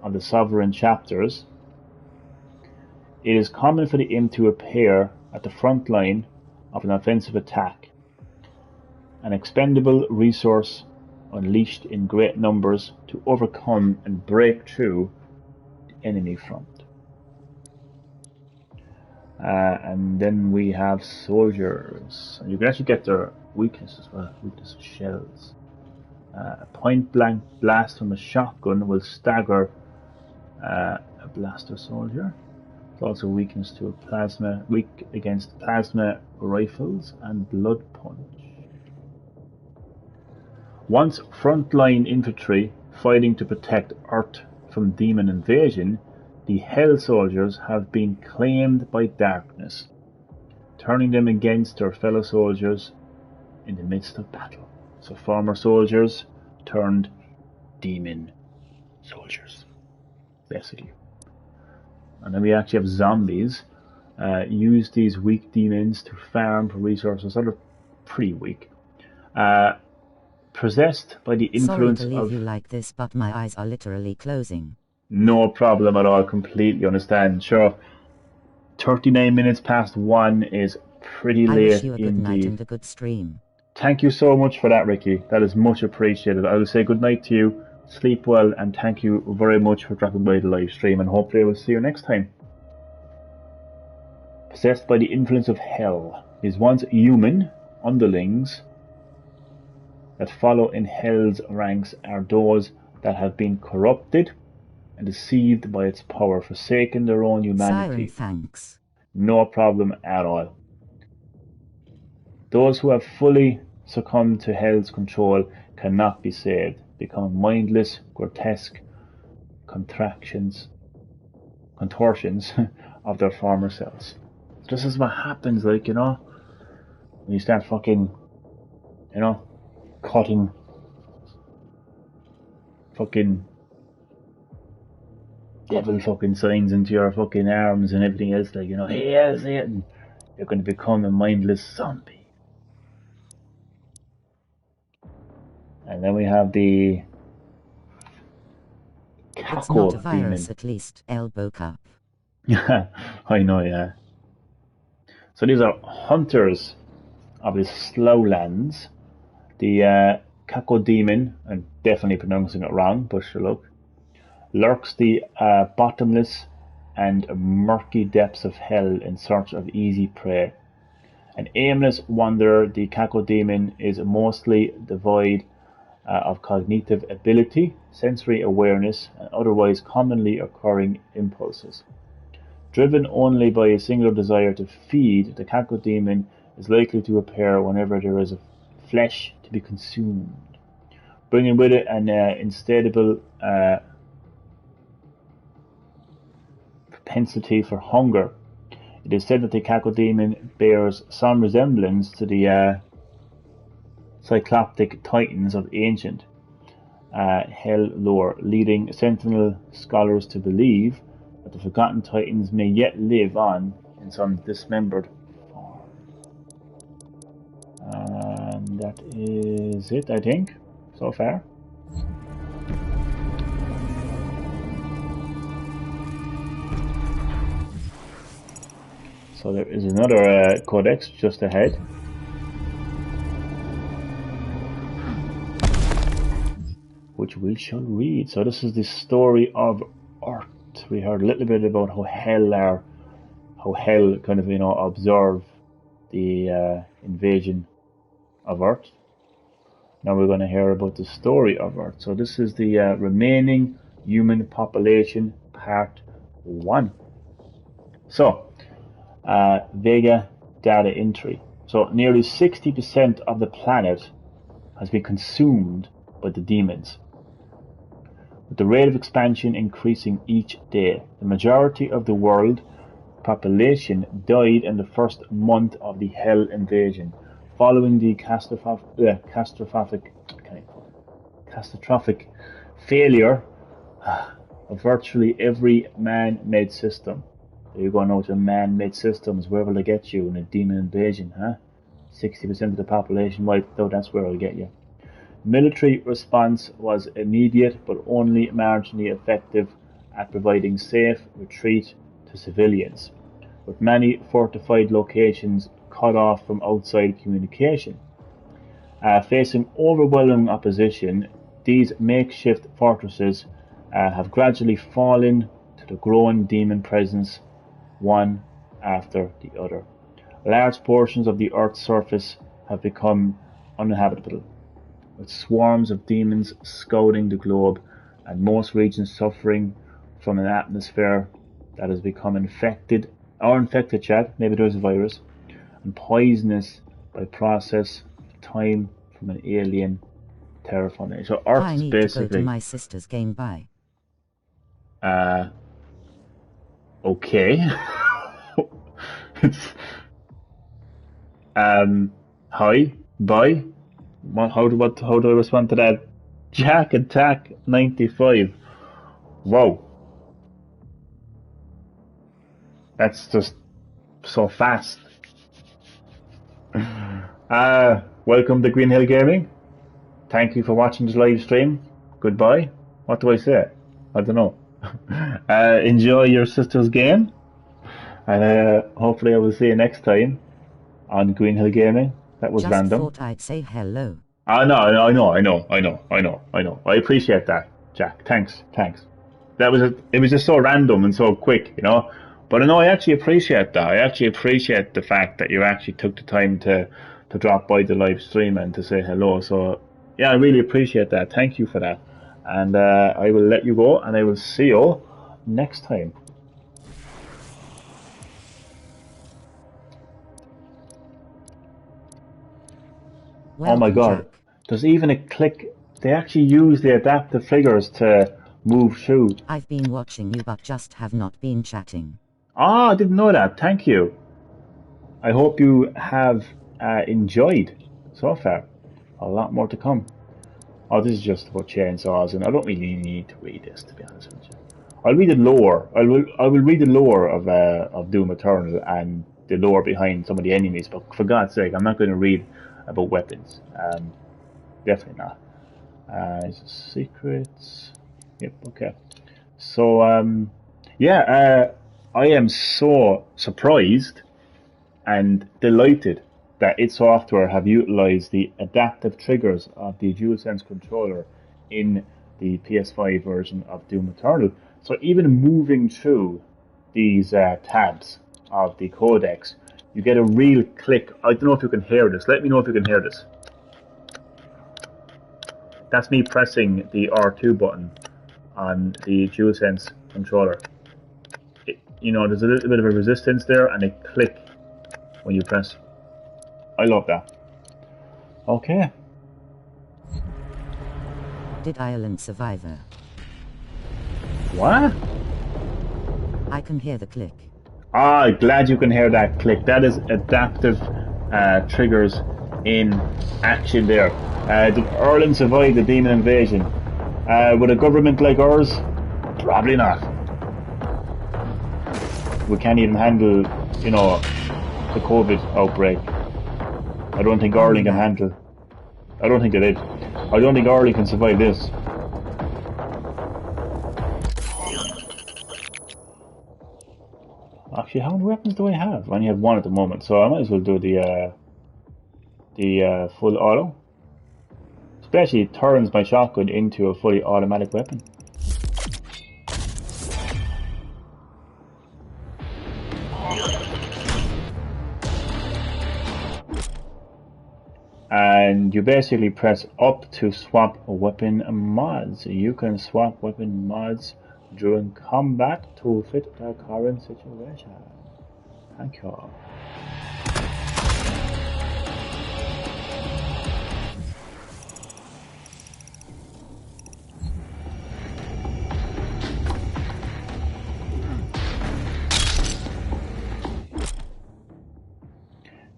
of the sovereign chapters. It is common for the imp to appear at the front line of an offensive attack, an expendable resource unleashed in great numbers to overcome and break through the enemy front. And then we have soldiers. And you can actually get their weakness as well. Weakness of shells. A point blank blast from a shotgun will stagger a blaster soldier. It's also weakness to weak against plasma rifles and blood punch. Once frontline infantry fighting to protect Earth from demon invasion, the Hell Soldiers have been claimed by darkness, turning them against their fellow soldiers in the midst of battle. So former soldiers turned demon soldiers, basically. And then we actually have zombies. Use these weak demons to farm for resources that are pretty weak. Possessed by the influence of... Sorry to leave you like this, but my eyes are literally closing. No problem at all, completely understand. Sure, 39 minutes past 1 is pretty late indeed. I wish you a good night and a good stream. Thank you so much for that, Ricky. That is much appreciated. I will say good night to you, sleep well, and thank you very much for dropping by the live stream, and hopefully I will see you next time. Possessed by the influence of hell, his once human underlings that follow in hell's ranks are those that have been corrupted and deceived by its power, forsaking their own humanity. Siren, thanks. No problem at all. Those who have fully succumbed to hell's control cannot be saved, becoming mindless, grotesque contortions of their former selves. This is what happens, like, you know, when you start fucking, you know, cutting fucking devil fucking signs into your fucking arms and everything else, like, you know, hey, Satan, you're going to become a mindless zombie. And then we have the It's not a Caco virus, demon. at least. Elbow cup. Yeah, I know, yeah. So these are hunters of the Slowlands. The Caco demon, I'm definitely pronouncing it wrong, but sure, look, lurks the bottomless and murky depths of hell in search of easy prey. An aimless wanderer, the Caco demon is mostly devoid of cognitive ability, sensory awareness, and otherwise commonly occurring impulses. Driven only by a single desire to feed, the Caco demon is likely to appear whenever there is flesh to be consumed, bringing with it an insatiable propensity for hunger. It is said that the Caco demon bears some resemblance to the cycloptic titans of ancient hell lore, leading Sentinel scholars to believe that the forgotten titans may yet live on in some dismembered form. And that is it, I think, so far. So there is another codex just ahead. Which we shall read. So this is the story of Earth. We heard a little bit about how hell kind of, you know, observe the invasion of Earth. Now we're going to hear about the story of Earth. So this is the remaining human population, part 1. So, Vega data entry. So nearly 60% of the planet has been consumed by the demons, with the rate of expansion increasing each day. The majority of the world population died in the first month of the Hell invasion, following the catastrophic failure of virtually every man-made system. There you go now to man-made systems. Where will they get you in a demon invasion, huh? 60% of the population wiped out, that's where it'll get you. Military response was immediate but only marginally effective at providing safe retreat to civilians, with many fortified locations cut off from outside communication. Facing overwhelming opposition, these makeshift fortresses have gradually fallen to the growing demon presence, one after the other. Large portions of the Earth's surface have become uninhabitable, with swarms of demons scouring the globe, and most regions suffering from an atmosphere that has become infected, maybe there's a virus, and poisonous by process of time from an alien terraforming. So Earth I is need to go basically to my sister's game. Bye. Okay. It's hi, bye. How do I respond to that? Jack Attack 95. Wow. That's just so fast. Welcome to Green Hill Gaming. Thank you for watching this live stream. Goodbye. What do I say? I don't know. Enjoy your sister's game. And hopefully I will see you next time on Green Hill Gaming. That was Just random. thought I'd say hello. I know. I appreciate that, Jack. Thanks. It was just so random and so quick, you know. But I know I actually appreciate that. I actually appreciate the fact that you actually took the time to drop by the live stream and to say hello. So yeah, I really appreciate that. Thank you for that. And I will let you go, and I will see you next time. Welcome, Oh my god, Jack. there's even a click. They actually use the adaptive triggers to move through. I've been watching you but just have not been chatting. Ah, I didn't know that. Thank you. I hope you have enjoyed so far. A lot more to come. Oh, this is just about chainsaws, and I don't really need to read this, to be honest with you. I'll read the lore. I will read the lore of Doom Eternal and the lore behind some of the enemies. But for God's sake, I'm not going to read about weapons. Definitely not. Secrets. Yep. Okay. So yeah. I am so surprised and delighted that id Software have utilized the adaptive triggers of the DualSense controller in the PS5 version of Doom Eternal. So even moving through these tabs of the Codex, you get a real click. I don't know if you can hear this. Let me know if you can hear this. That's me pressing the R2 button on the DualSense controller. There's a little bit of a resistance there and a click when you press. I love that. Okay. Did Ireland Survivor? What? I can hear the click. Ah, glad you can hear that click. That is adaptive triggers in action there. Did Ireland survive the demon invasion? With a government like ours? Probably not. We can't even handle, the COVID outbreak. I don't think Ireland can handle. I don't think they did. I don't think Ireland can survive this. Actually, how many weapons do I have? I only have one at the moment, so I might as well do the full auto. Especially it turns my shotgun into a fully automatic weapon. And you basically press up to swap weapon mods. You can swap weapon mods during combat to fit the current situation. Thank you.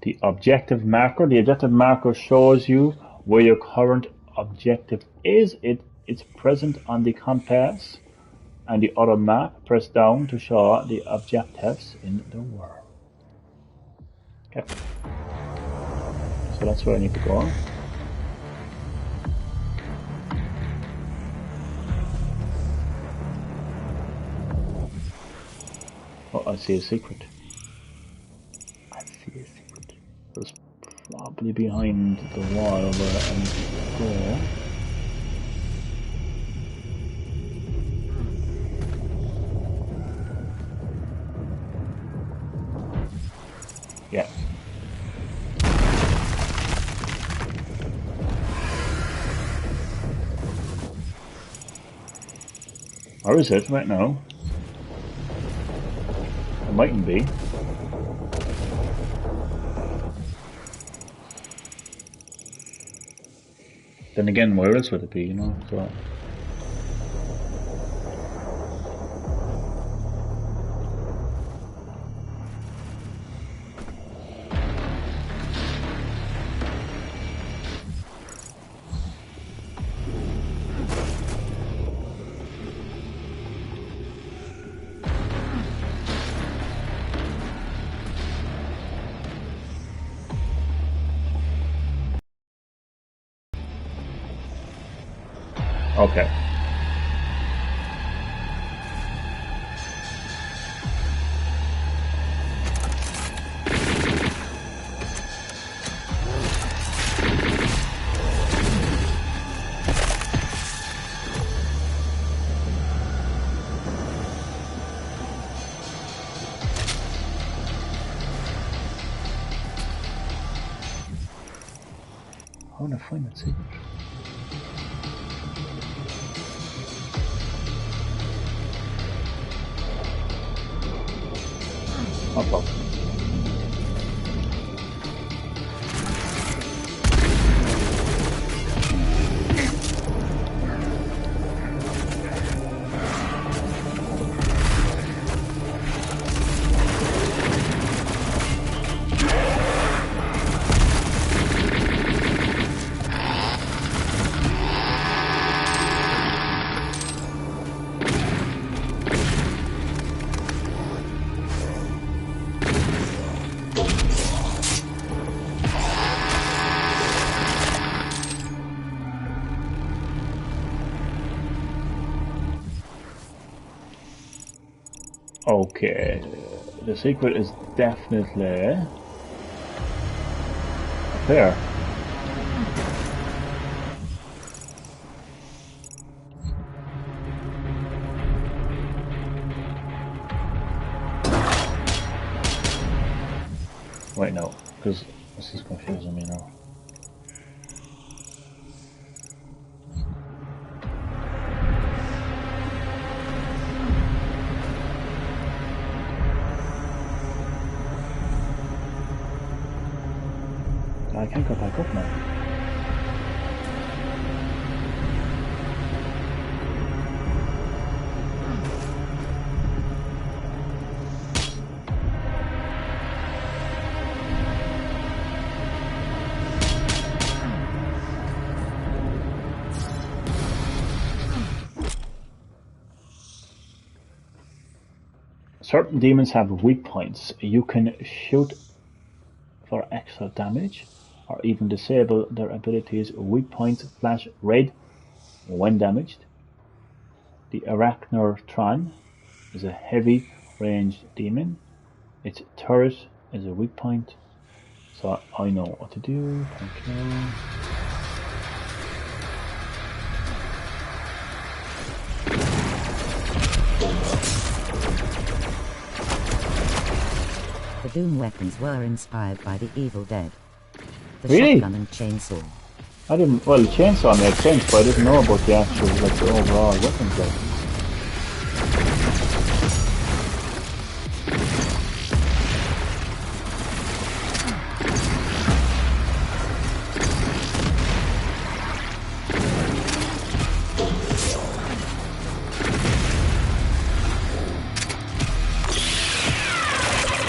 The objective marker. The objective marker shows you where your current objective is. It's present on the compass and the other map. Press down to show the objectives in the world. Okay. So that's where I need to go. Oh, I see a secret. It's probably behind the wall where I need to go. Yeah. Or is it right now? It mightn't be. Then again, where else would it be, so... Okay. I want to find that secret. Oh fuck. Okay, the secret is definitely up there. Wait, no, because this is confusing me now. I can't go back up now. Certain demons have weak points. You can shoot for extra damage, or even disable their abilities. Weak points flash red when damaged. The Arachnotron is a heavy ranged demon. Its turret is a weak point, so I know what to do. Thank you. The Doom weapons were inspired by the Evil Dead. The Really? shotgun and chainsaw. I didn't. Well, the chainsaw made sense, but I didn't know about the actual, like, the overall weapons. Like.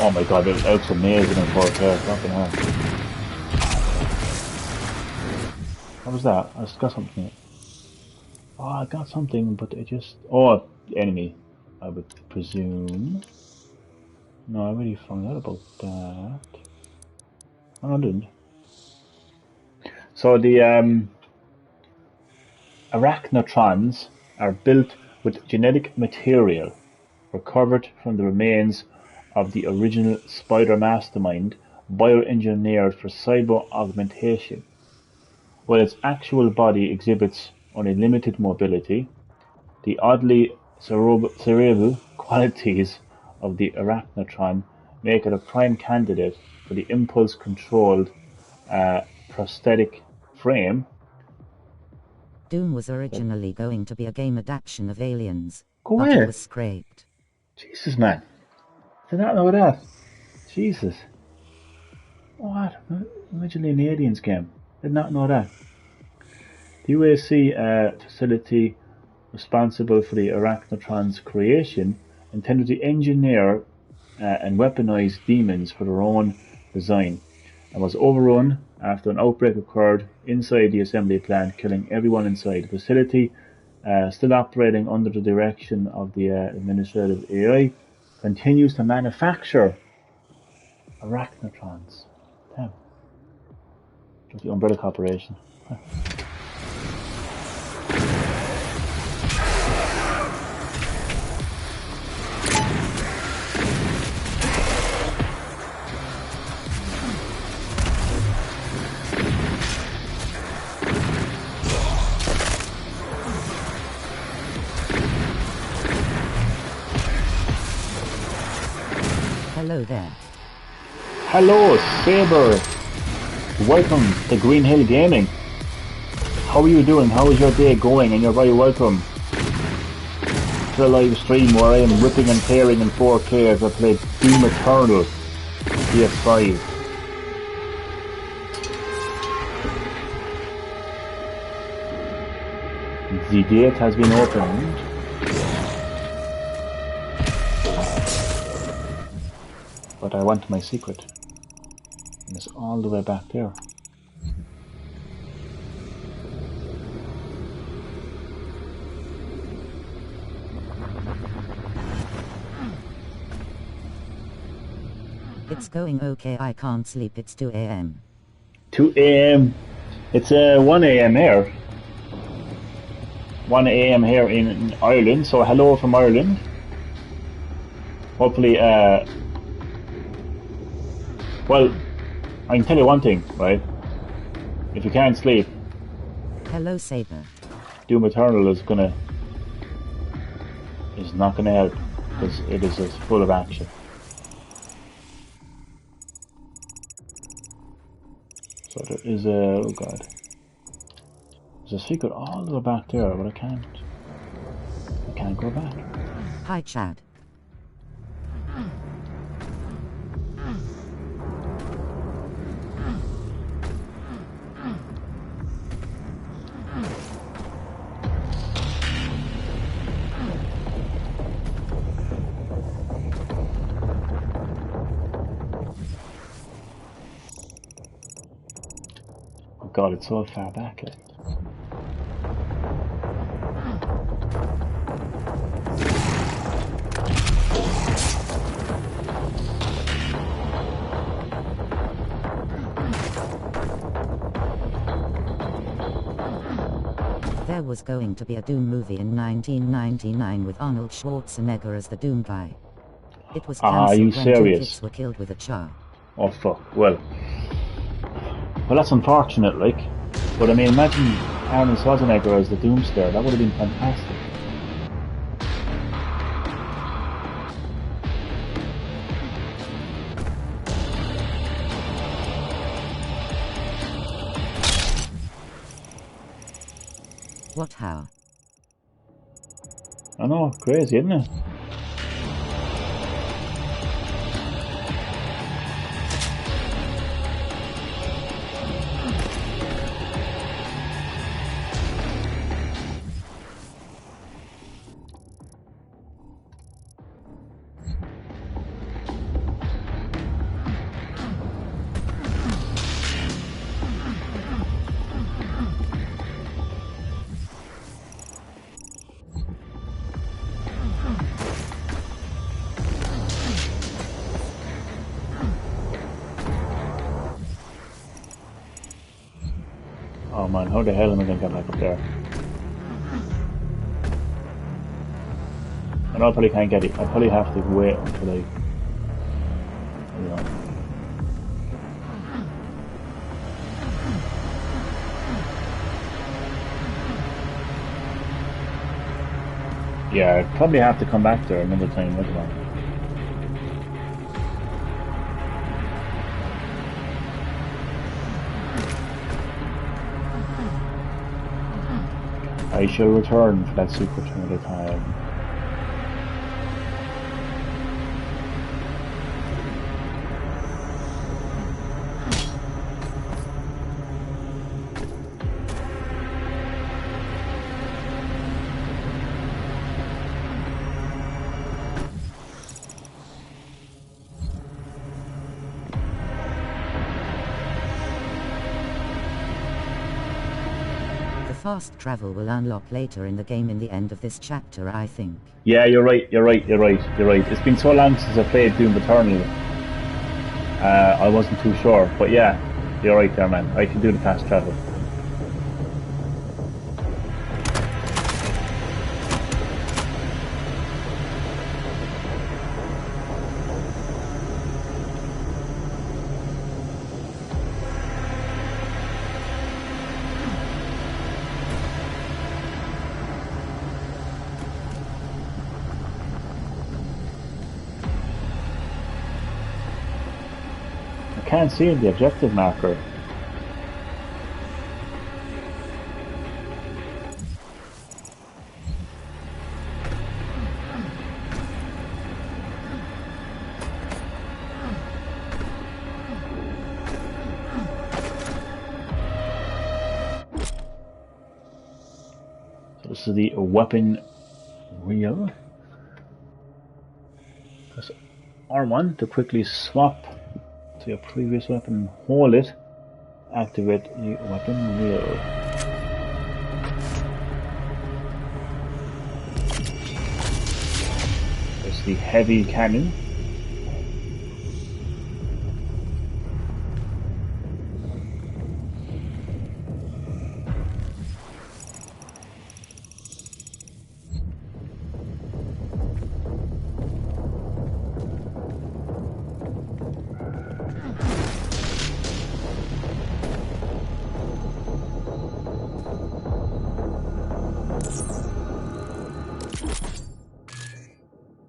Oh my god, it looks amazing in 4K. Fucking hell. What was that? I just got something. Oh, I got something, but it just... Oh, enemy, I would presume. No, I already found out about that. Oh, no, I didn't. So the Arachnotrons are built with genetic material recovered from the remains of the original Spider Mastermind, bioengineered for cyber augmentation. While its actual body exhibits only limited mobility, the oddly cerebral qualities of the Arachnotron make it a prime candidate for the impulse-controlled prosthetic frame. Doom was originally going to be a game adaptation of Aliens, Go but ahead. it was scrapped. Jesus, man. Did not know that. Jesus. What? Originally an Aliens game. Did not know that. The UAC facility responsible for the Arachnotron's creation intended to engineer and weaponize demons for their own design, and was overrun after an outbreak occurred inside the assembly plant, killing everyone inside. The facility, still operating under the direction of the administrative AI, continues to manufacture Arachnotrons. Damn. Just the Umbrella Corporation. Huh. Hello there. Hello, Saber. Welcome to Green Hill Gaming. How are you doing? How is your day going? And you're very welcome. back to a live stream where I am ripping and tearing in 4K as I play Doom Eternal PS5. The gate has been opened. But I want my secret. And it's all the way back there. It's going okay, I can't sleep, it's 2 a.m. 2 a.m. It's 1 a.m. here. 1 a.m. here in Ireland, so hello from Ireland. Hopefully, well, I can tell you one thing, right? If you can't sleep, Hello, Saber. Doom Eternal is not gonna help, because it is just full of action. So there is a, oh god, there's a secret all the way back there, but I can't go back. Hi, Chad. Oh god, it's so far back, like. There was going to be a Doom movie in 1999 with Arnold Schwarzenegger as the Doom guy. It was Are you cancelled when two serious? kids were killed with a char. Oh fuck, well that's unfortunate, like. But I mean, imagine Arnold Schwarzenegger as the Doomslayer, that would have been fantastic. What, how? I know, crazy, isn't it? Oh man, how the hell am I gonna get back up there? I know I probably can't get it. I probably have to wait until I, you know. Yeah, I probably have to come back there another time, wait a minute. I shall return for that secret another time. Fast travel will unlock later in the game in the end of this chapter, I think. Yeah, you're right. It's been so long since I played Doom Eternal. I wasn't too sure, but yeah, you're right there, man. I can do the fast travel. I can't see the objective marker. this is the weapon wheel. Press R1 to quickly swap to your previous weapon and hold it. Activate the weapon wheel. There's the heavy cannon.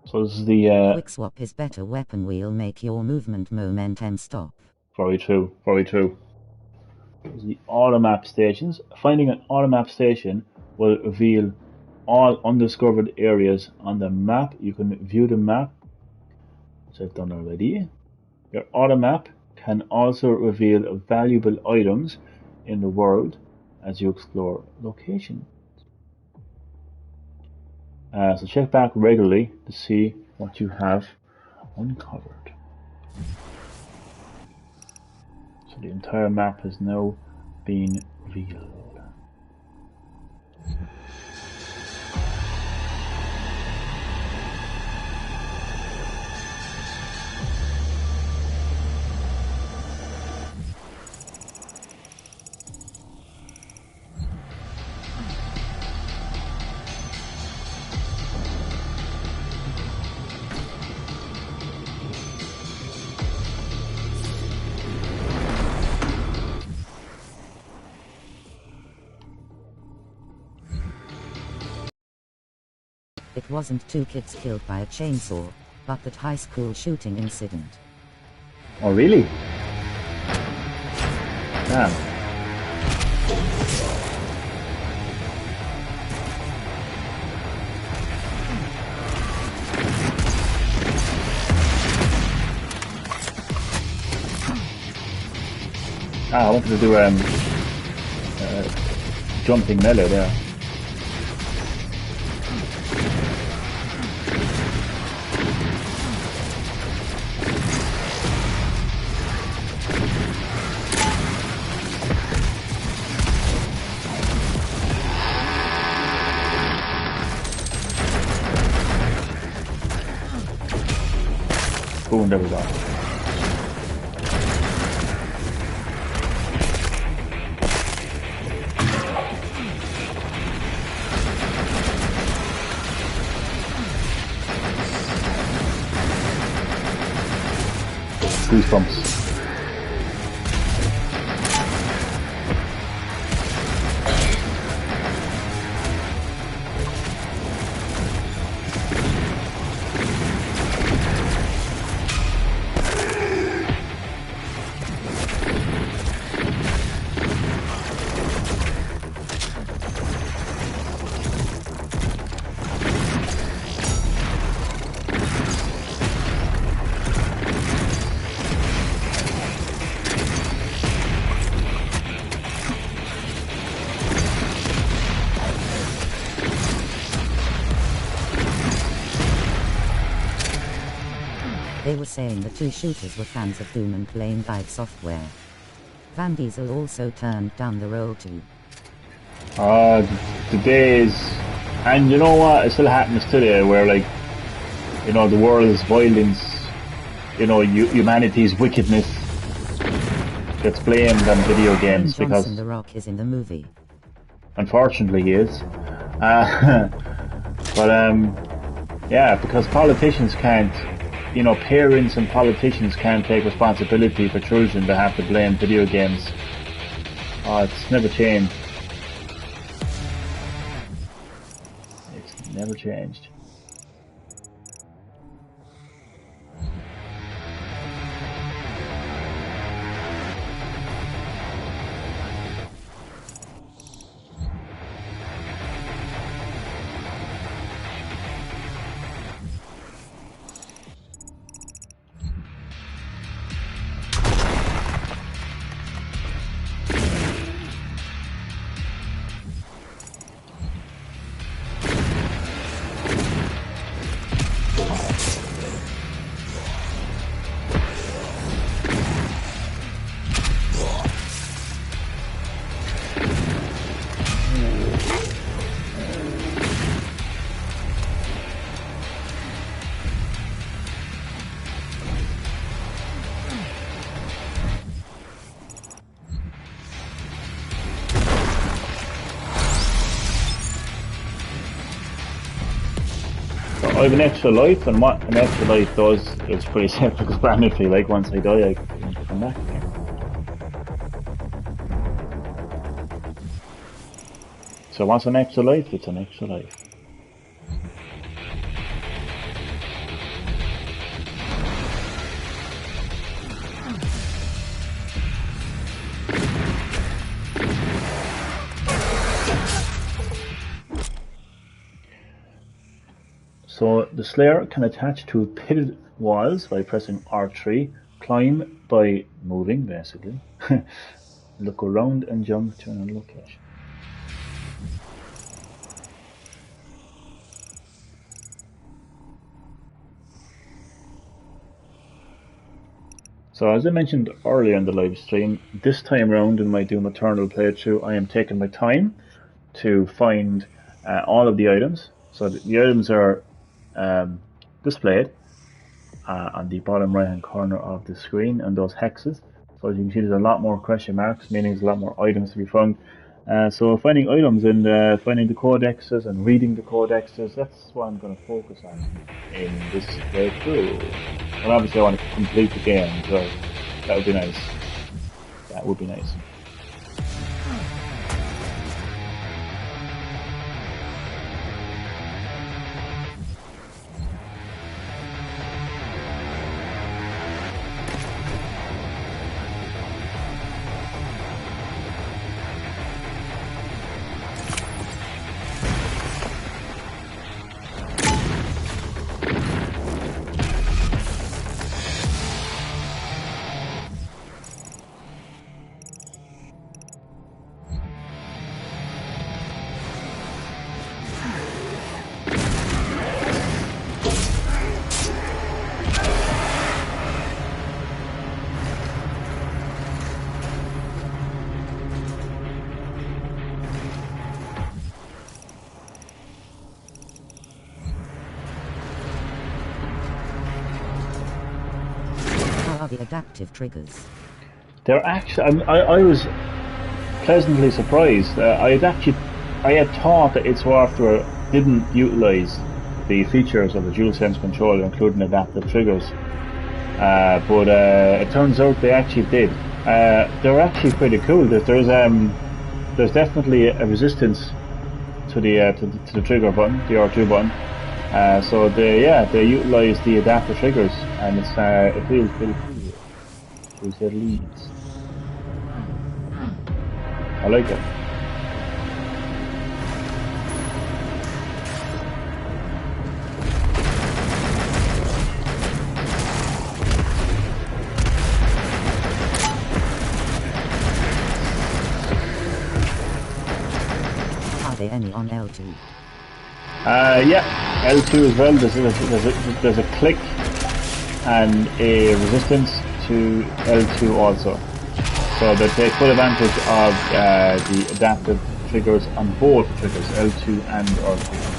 So this is the Quick swap is better weapon wheel, make your movement momentum stop. very true, very true. This is the auto map stations. Finding an auto map station will reveal all undiscovered areas on the map. You can view the map, which I've done already. Your auto map can also reveal valuable items in the world as you explore locations. So check back regularly to see what you have uncovered. So the entire map has now been revealed. It wasn't 2 kids killed by a chainsaw, but that high school shooting incident. Oh really? Damn. I wanted to do jumping melee there. Boom, there we go. Goosebumps. They were saying the 2 shooters were fans of Doom and blamed Dive Software. Van Diesel also turned down the role too. The days, and you know what, it still happens today where, like, you know, the world's violence, you know, humanity's wickedness gets blamed on video games because The Rock is in the movie. unfortunately he is. Yeah, because politicians can't, you know, parents and politicians can't take responsibility for children. They have to blame video games. It's never changed. It's never changed. I have an extra life, and what an extra life does is pretty self-explanatory. Like once I die, I can come back again. So what's an extra life? It's an extra life. So the Slayer can attach to pitted walls by pressing R3, climb by moving basically, look around and jump to another location. So as I mentioned earlier in the live stream, this time around in my Doom Eternal playthrough, I am taking my time to find all of the items. So the items are displayed on the bottom right hand corner of the screen, and those hexes. So as you can see, there's a lot more question marks, meaning there's a lot more items to be found. So finding items and finding the codexes and reading the codexes, that's what I'm going to focus on in this playthrough. And obviously I want to complete the game, so that would be nice. That would be nice. The adaptive triggers. They're actually, I was pleasantly surprised. I had thought that id Software didn't utilise the features of the DualSense controller, including adaptive triggers, but it turns out they actually did. They're actually pretty cool. There's definitely a resistance to the trigger button, the R2 button. So they utilise the adaptive triggers, and it feels pretty cool. Choose their leads. I like it. Are there any on L2? Yeah, L2 as well. There's a click and a resistance to L2 also. So they take full advantage of the adaptive triggers on both triggers, L2 and R2.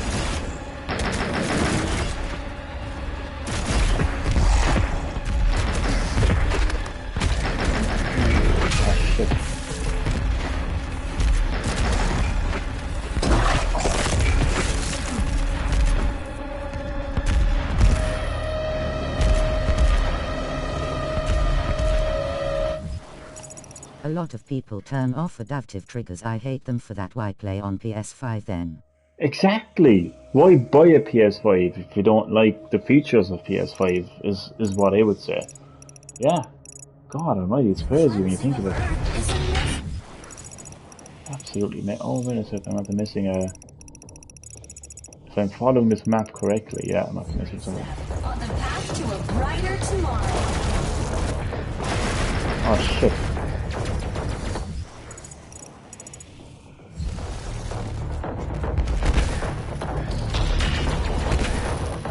A lot of people turn off adaptive triggers. I hate them for that. Why play on PS5 then? Exactly. Why buy a PS5 if you don't like the features of PS5 is what I would say. Yeah. God almighty, it's crazy when you think of it. Absolutely. Oh, wait a second, I'm not missing a... If I'm following this map correctly, yeah, I'm not missing something. On the path to a brighter tomorrow. Oh shit.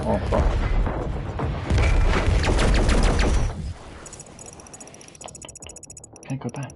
Oh fuck. Can't go back.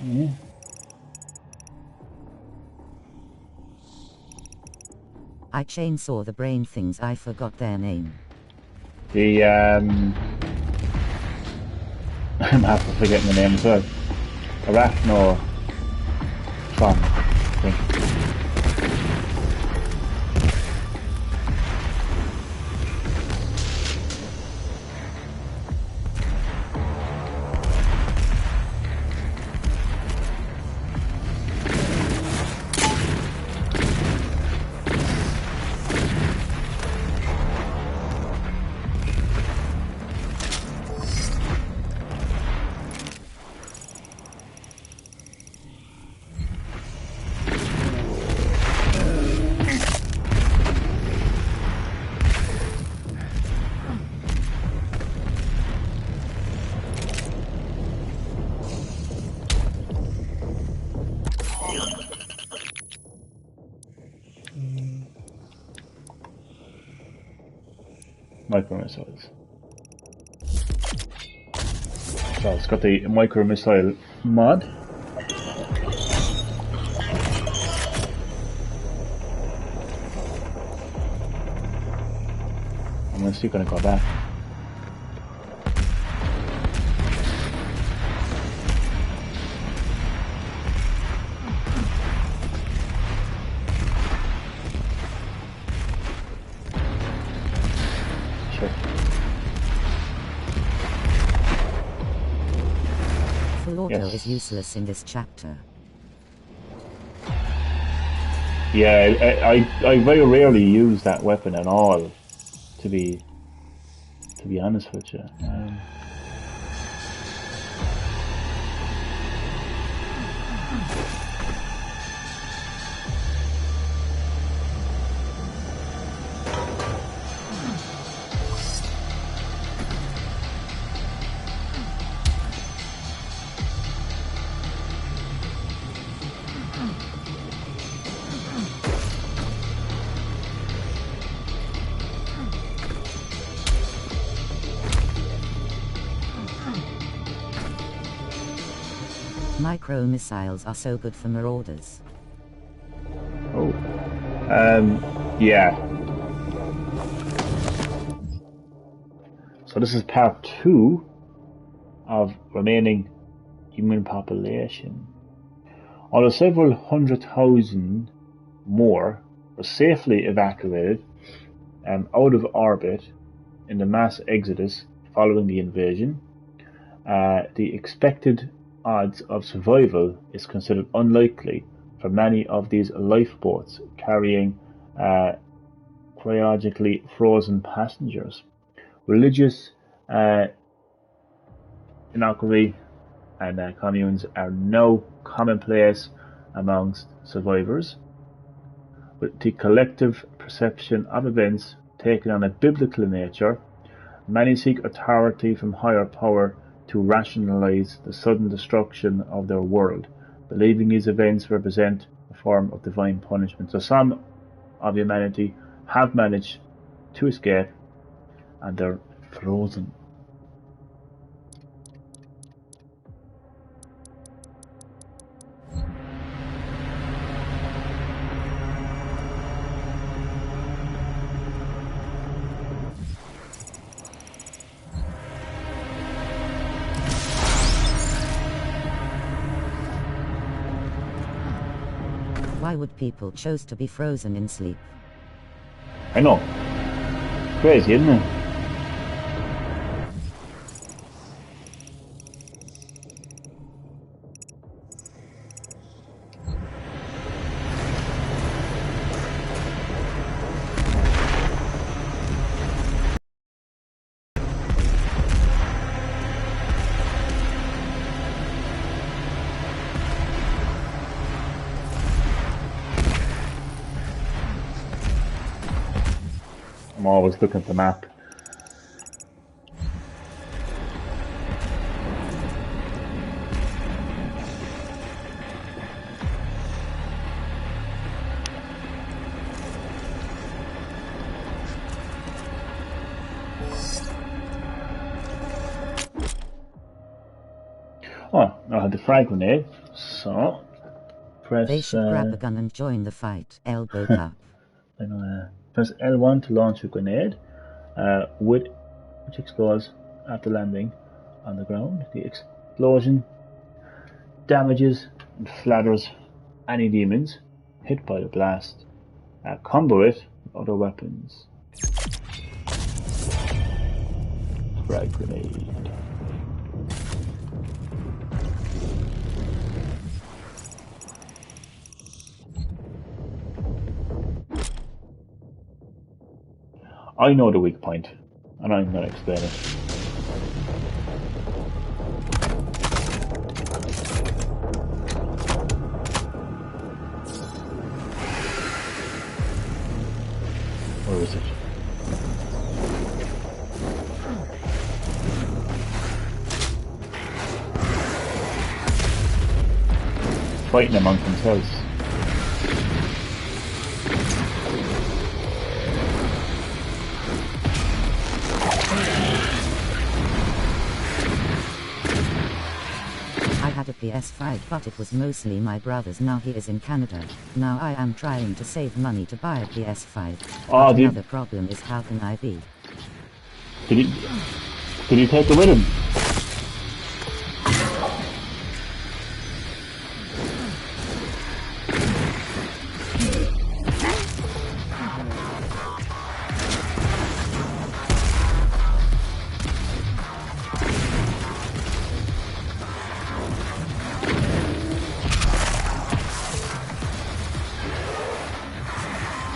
Yeah. I chainsaw the brain things, I forgot their name. The I'm after forgetting the name as well. Arachnotron, I think. Micro missiles. So it's got the micro missile mod. Unless you're gonna go back. Full auto Yes. is useless in this chapter. Yeah, I very rarely use that weapon at all, to be honest with you. Micro missiles are so good for marauders. Oh. Yeah. So this is part 2 of remaining human population. Although several 100,000 more were safely evacuated out of orbit in the mass exodus following the invasion, the expected odds of survival is considered unlikely for many of these lifeboats carrying cryogenically frozen passengers. Religious inoculity and communes are now commonplace amongst survivors, with the collective perception of events taking on a biblical nature. Many seek authority from higher power to rationalize the sudden destruction of their world, believing these events represent a form of divine punishment. So some of humanity have managed to escape, and they're frozen. Why would people choose to be frozen in sleep? I know. Crazy, isn't it? I'm always looking at the map. Oh, I had the frag grenade. So, press. They should grab a gun and join the fight. Elbow up. Press L1 to launch a grenade, which explodes after landing on the ground. The explosion damages and flatters any demons hit by the blast. Combo it with other weapons. Frag grenade. I know the weak point, and I'm going to explain it. Where is it? Fighting among themselves. I had a PS5 but it was mostly my brother's. Now he is in Canada. Now I am trying to save money to buy a PS5. But another problem is how can I be? Did he take it with him?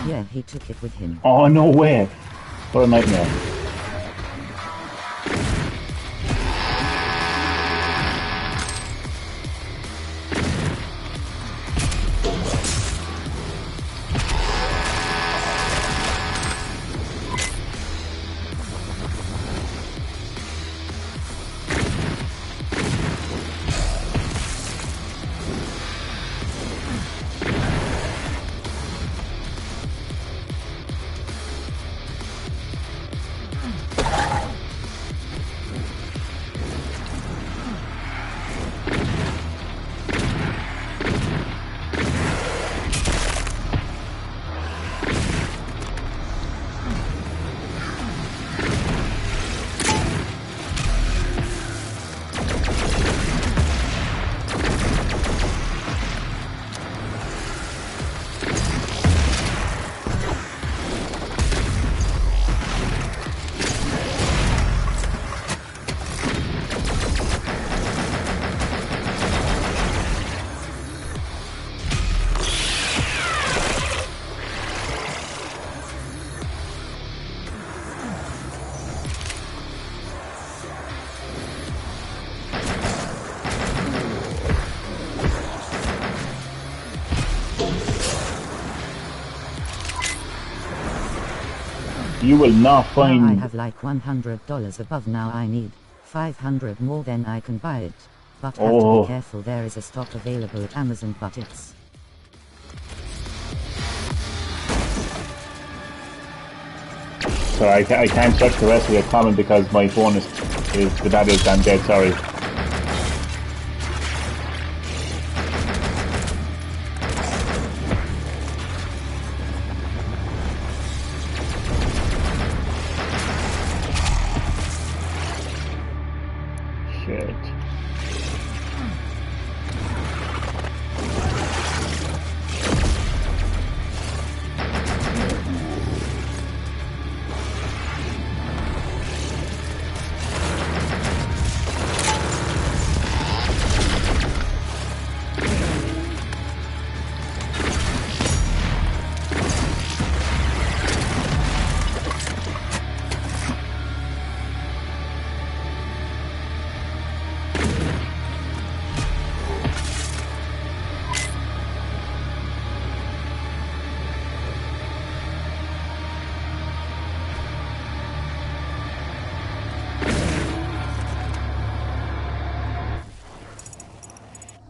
Yeah, he took it with him. Oh, no way! What a nightmare. You will not find... Now I have like $100 above. Now I need 500 more, then I can buy it. But have to be careful, there is a stock available at Amazon, but it's... So I can't check the rest of your comment because my phone is the battery is, I'm dead sorry.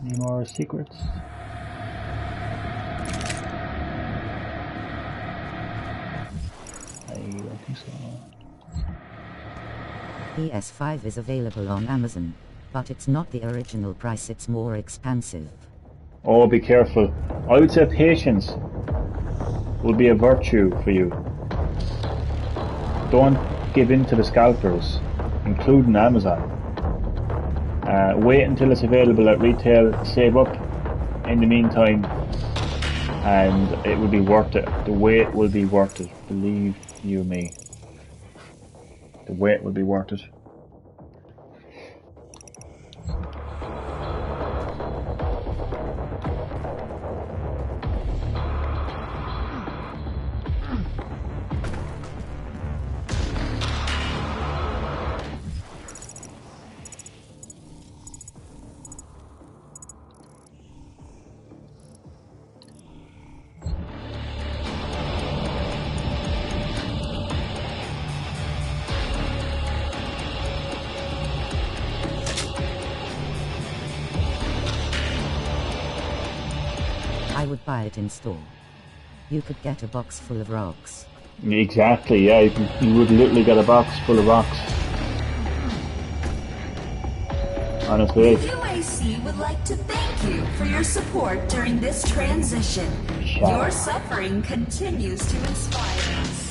Any more secrets? I don't think so. PS5 is available on Amazon, But it's not the original price, it's more expensive. Oh, be careful. I would say patience will be a virtue for you. Don't give in to the scalpers, including Amazon. Wait until it's available at retail, save up in the meantime, and it will be worth it. The wait will be worth it, believe you me. The wait will be worth it. I would buy it in store. You could get a box full of rocks. Exactly, yeah, you would literally get a box full of rocks. Honestly. UAC would like to thank you for your support during this transition. Your suffering continues to inspire us.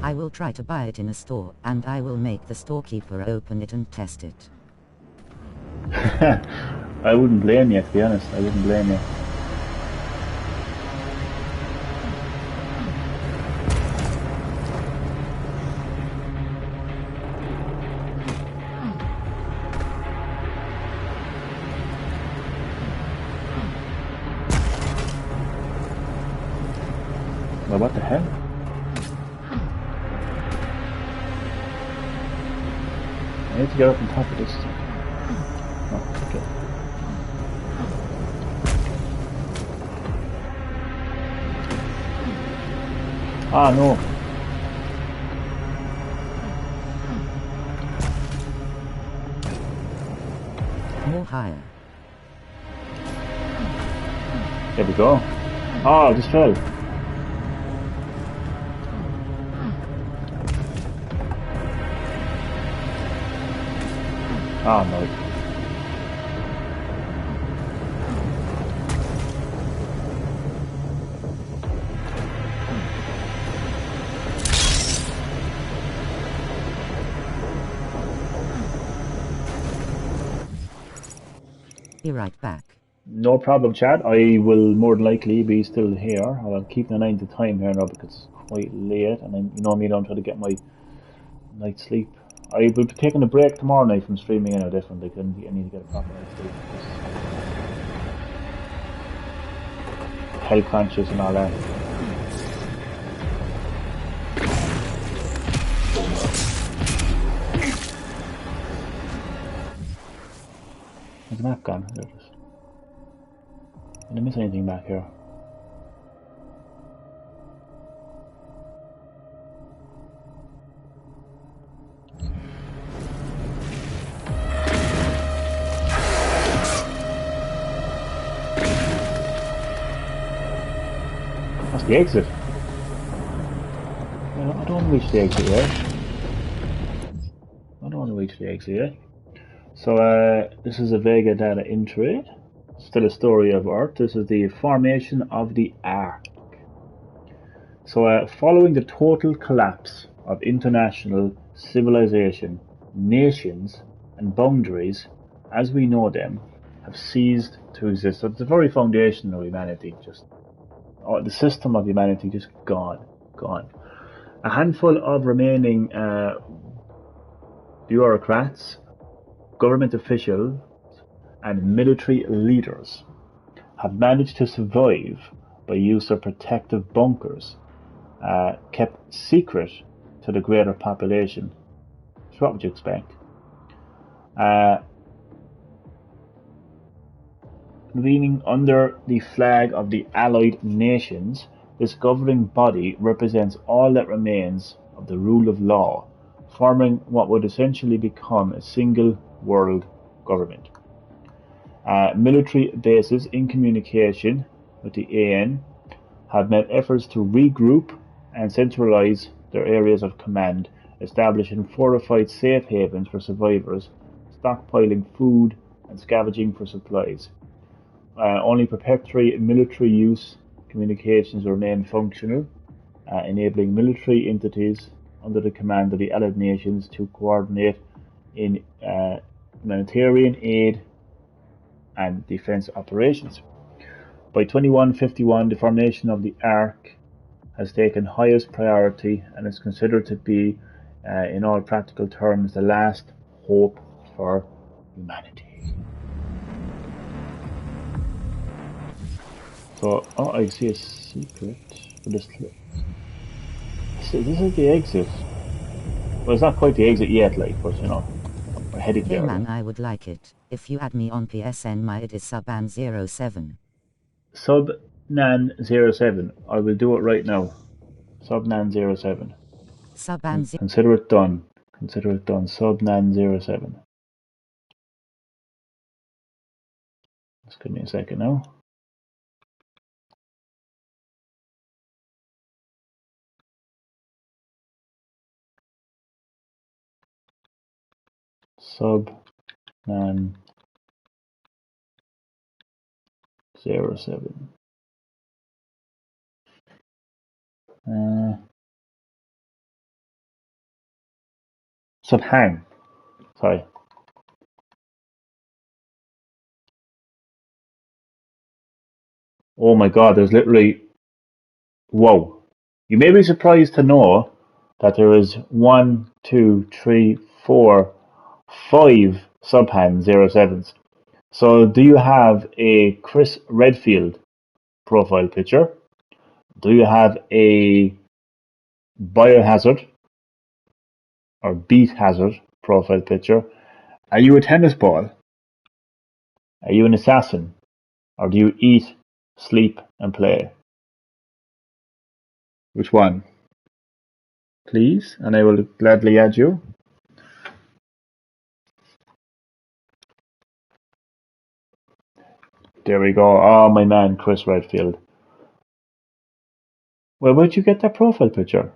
I will try to buy it in a store, and I will make the storekeeper open it and test it. I wouldn't blame you, to be honest. I wouldn't blame you. Well, what the hell? I need to get up on top of this thing. Oh, okay. Ah, no. More higher. There we go. Oh, I just fell. Oh no. Be right back. No problem, chat. I will more than likely be still here. I'll keep an eye on the time here now because it's quite late, and you know me, I don't try to get my night's sleep. I will be taking a break tomorrow night from streaming in a different. I need to get a proper night's sleep. Health conscious and all that. Where's the map gone? There it is. Did I miss anything back here? That's the exit. I don't want to reach the exit yet. I don't want to reach the exit yet. So this is a Vega data entry. Still a story of Earth. This is the formation of the Ark. So following the total collapse of international civilization, nations and boundaries as we know them have ceased to exist. So it's the very foundation of humanity, just the system of humanity just gone. A handful of remaining bureaucrats, government officials and military leaders have managed to survive by use of protective bunkers kept secret to the greater population. So what would you expect? Convening under the flag of the Allied Nations, This governing body represents all that remains of the rule of law, forming what would essentially become a single world government. Military bases in communication with the AN have made efforts to regroup and centralize their areas of command, establishing fortified safe havens for survivors, stockpiling food and scavenging for supplies. Only perpetually military use communications remain functional, enabling military entities under the command of the Allied nations to coordinate in humanitarian aid and defense operations. By 2151, the formation of the Ark has taken highest priority and is considered to be, in all practical terms, the last hope for humanity. So, oh, I see a secret for this clip. This is the exit. Well, it's not quite the exit yet, like, but you know, we're heading Hey there. man, I would like it if you add me on PSN. My ID is subnan07. Subnan07. I will do it right now. Subnan07. Subnan07. Consider it done. Consider it done. Subnan07. Just give me a second now. Subnan07. Subhang. Sorry. Oh my god, there's literally... Whoa. You may be surprised to know that there is 1, 2, 3, 4, 5 Subhan 07s. So do you have a Chris Redfield profile picture? Do you have a Biohazard or Beat Hazard profile picture? Are you a tennis ball? Are you an assassin? Or do you eat, sleep, and play? Which one? Please, and I will gladly add you. There we go. Oh, my man, Chris Redfield. Well, where'd you get that profile picture?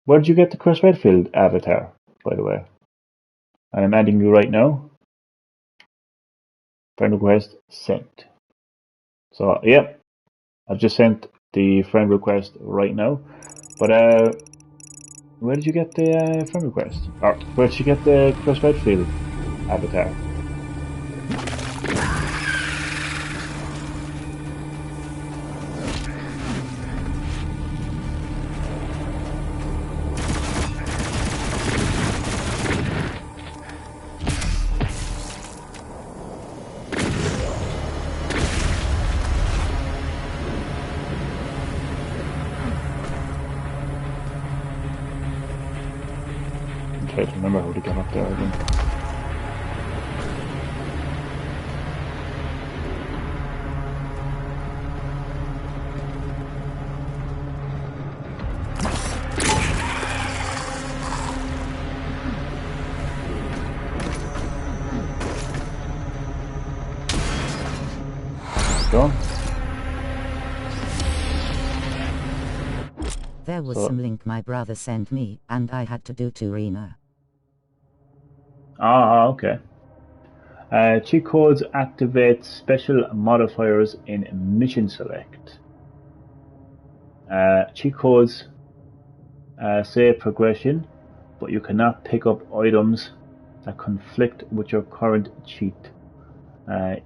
Where'd you get the Chris Redfield avatar, by the way? I am adding you right now. Friend request sent. So, yeah, I've just sent the friend request right now. But, where did you get the friend request? Or, where did you get the Chris Redfield avatar? Try to remember how to get up there again. Go. There was some link my brother sent me, and I had to do to Rena. Ah, okay. Cheat codes activate special modifiers in mission select. Cheat codes save progression, but you cannot pick up items that conflict with your current cheat.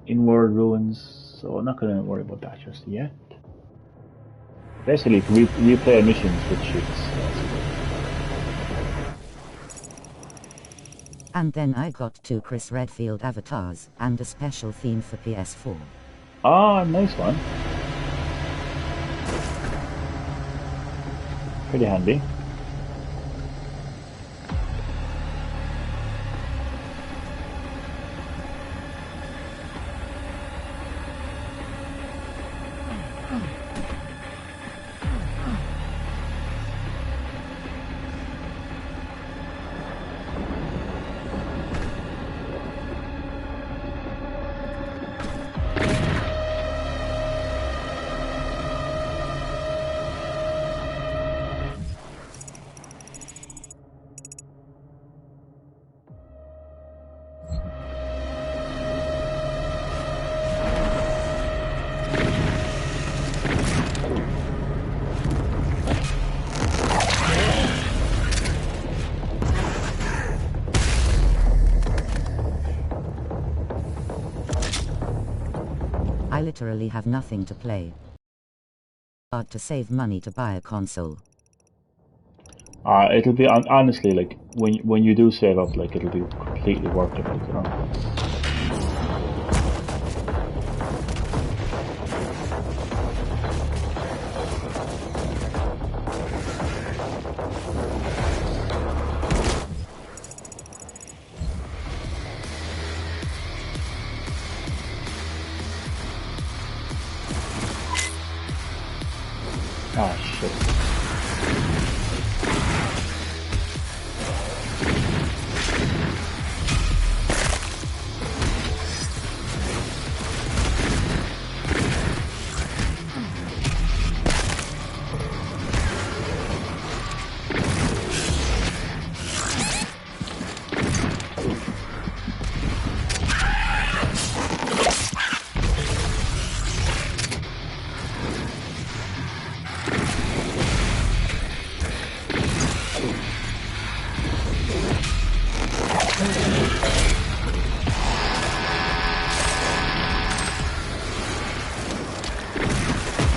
Inward ruins, so I'm not going to worry about that just yet. Basically, replay missions with cheats. And then I got 2 Chris Redfield avatars, and a special theme for PS4. Ah, nice one. Pretty handy. literally have nothing to play. Hard to save money to buy a console. It'll be honestly like when you do save up, like it'll be completely worth it, like, you know. Oh shit.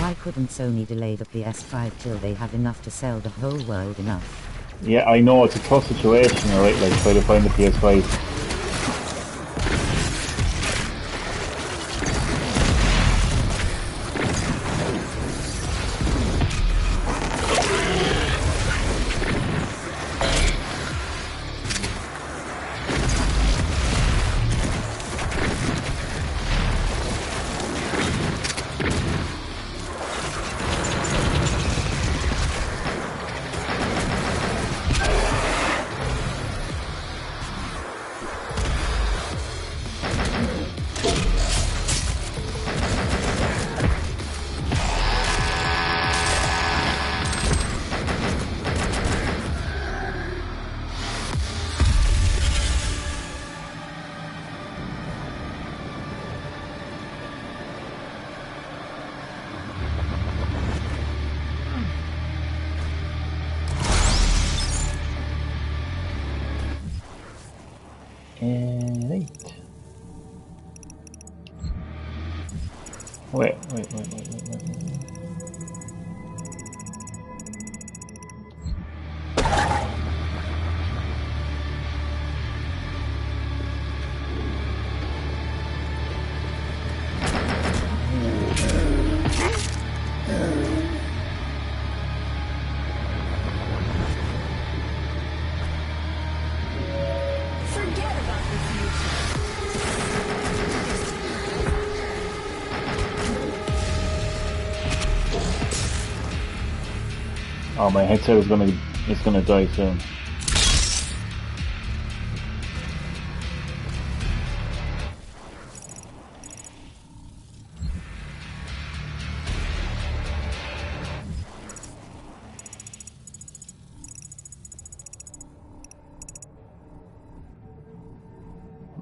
Why couldn't Sony delay the PS5 till they have enough to sell the whole world enough? Yeah, I know, it's a tough situation, alright, like try to find the PS5. Right. Wait. Forget about the future. Oh, my headset is gonna die soon.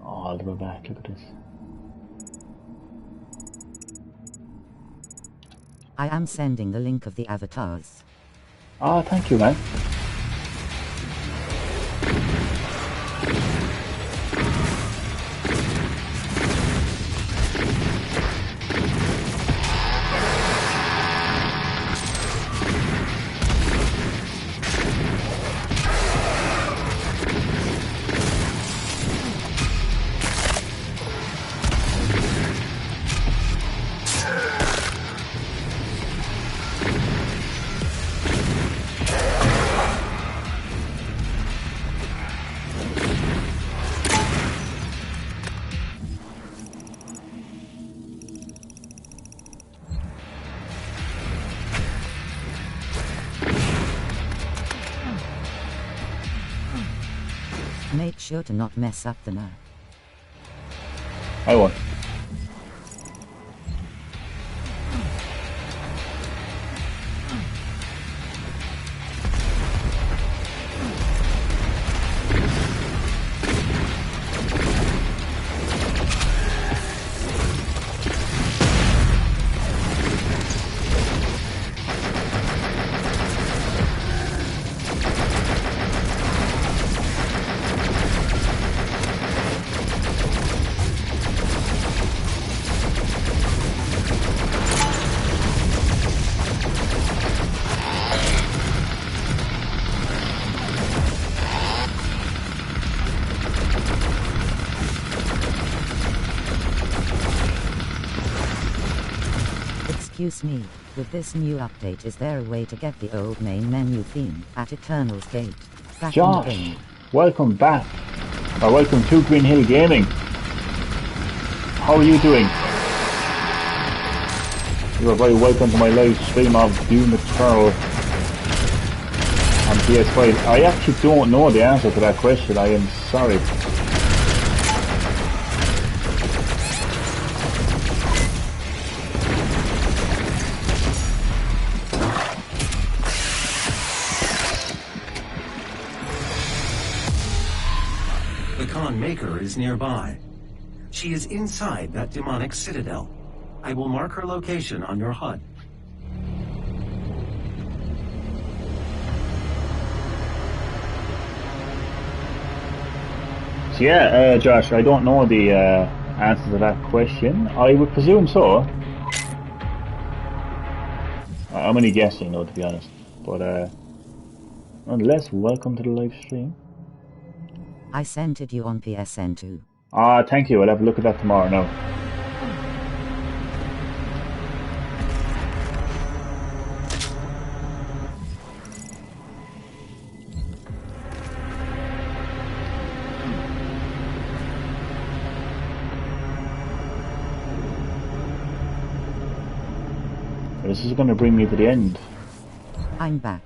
Oh, I'll go back. Look at this. I am sending the link of the avatars. Oh, thank you, man. Make sure to not mess up the map. I won. Excuse me, with this new update is there a way to get the old main menu theme at Eternal's Gate? Back Josh, in the game. welcome back. Or welcome to Green Hill Gaming. How are you doing? You are very welcome to my live stream of Doom Eternal on PS5. I actually don't know the answer to that question, I am sorry. The Khan Maker is nearby. She is inside that demonic citadel. I will mark her location on your HUD. So yeah, Josh, I don't know the answer to that question. I would presume so. I'm only guessing though, to be honest. But nonetheless, welcome to the live stream. I sent it you on PSN too. Ah, thank you. I'll have a look at that tomorrow now. This is going to bring me to the end. I'm back.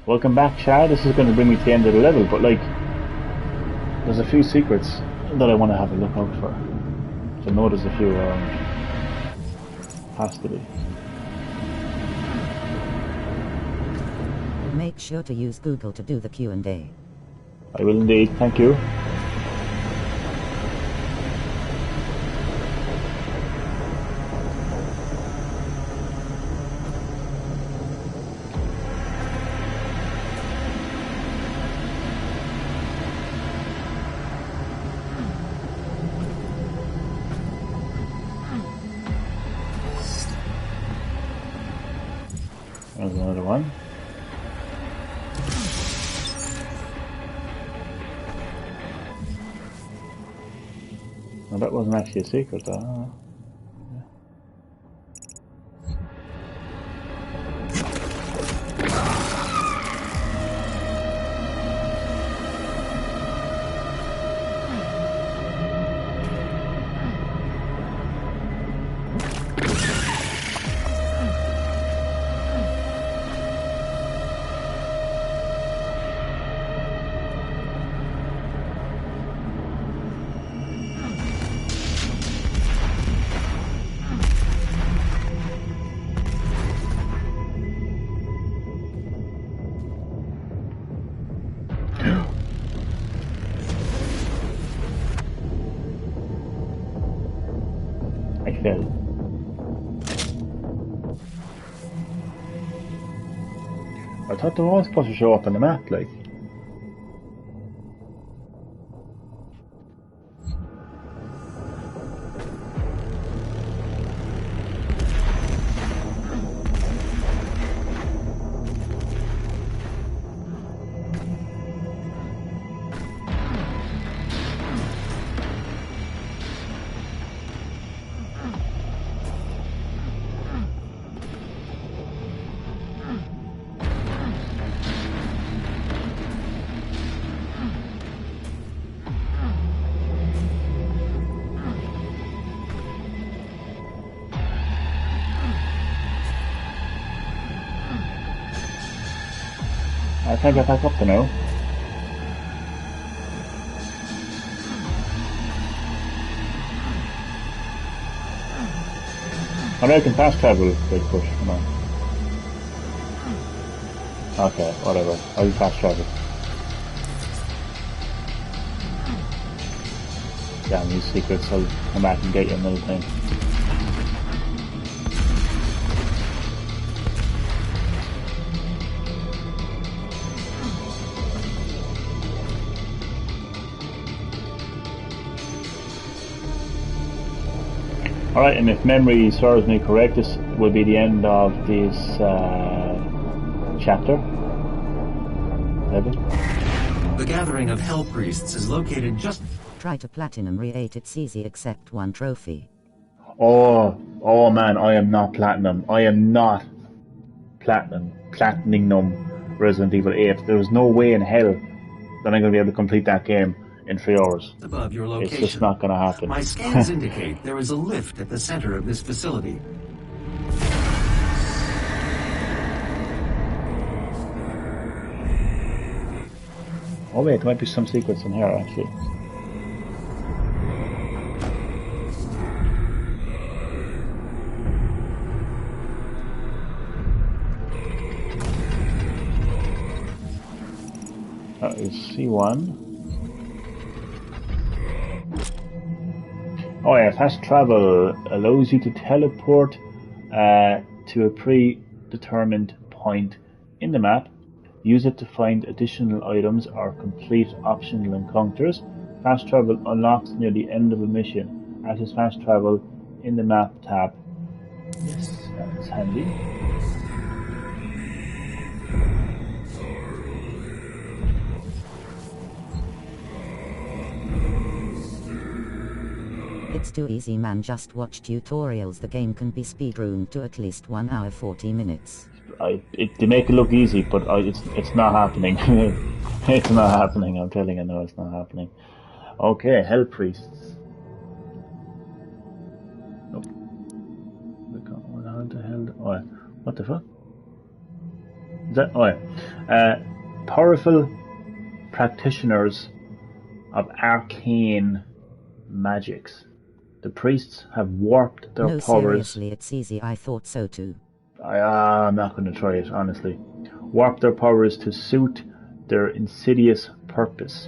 Welcome back, Chad. This is going to bring me to the end of the level, but like, there's a few secrets that I want to have a look out for. So I know there's a few around. Has to be. Make sure to use Google to do the Q&A. I will indeed, thank you. There's another one. Well, that wasn't actually a secret though. I fell. I thought they were supposed to show up on the map, like. I can't get back up to now. I know I can fast travel, big push, come on. Okay, whatever, I'll fast travel. Damn these secrets, I'll come back and get you another time. Alright, and if memory serves me correct, this will be the end of this chapter. The gathering of Hell Priests is located just... Try to platinum re-8, it's easy except one trophy. Oh man, I am not platinum. I am not platinum Resident Evil 8. There is no way in hell that I'm going to be able to complete that game in 3 hours. Above your location. It's just not going to happen. My scans indicate there is a lift at the center of this facility. Oh wait, there might be some secrets in here actually. That is C1. Oh yeah, fast travel allows you to teleport to a predetermined point in the map. Use it to find additional items or complete optional encounters. Fast travel unlocks near the end of a mission. Access fast travel in the map tab. Yes, that's handy. It's too easy, man. Just watch tutorials. The game can be speedrun to at least 1 hour 40 minutes. They make it look easy, but it's not happening. It's not happening. I'm telling you, no, it's not happening. Okay, Hell Priests. Nope. What the fuck? Is that? Oh yeah. Powerful practitioners of arcane magics. The priests have warped their powers. Seriously, it's easy. I thought so too. I'm not going to try it, honestly. Warp their powers to suit their insidious purpose,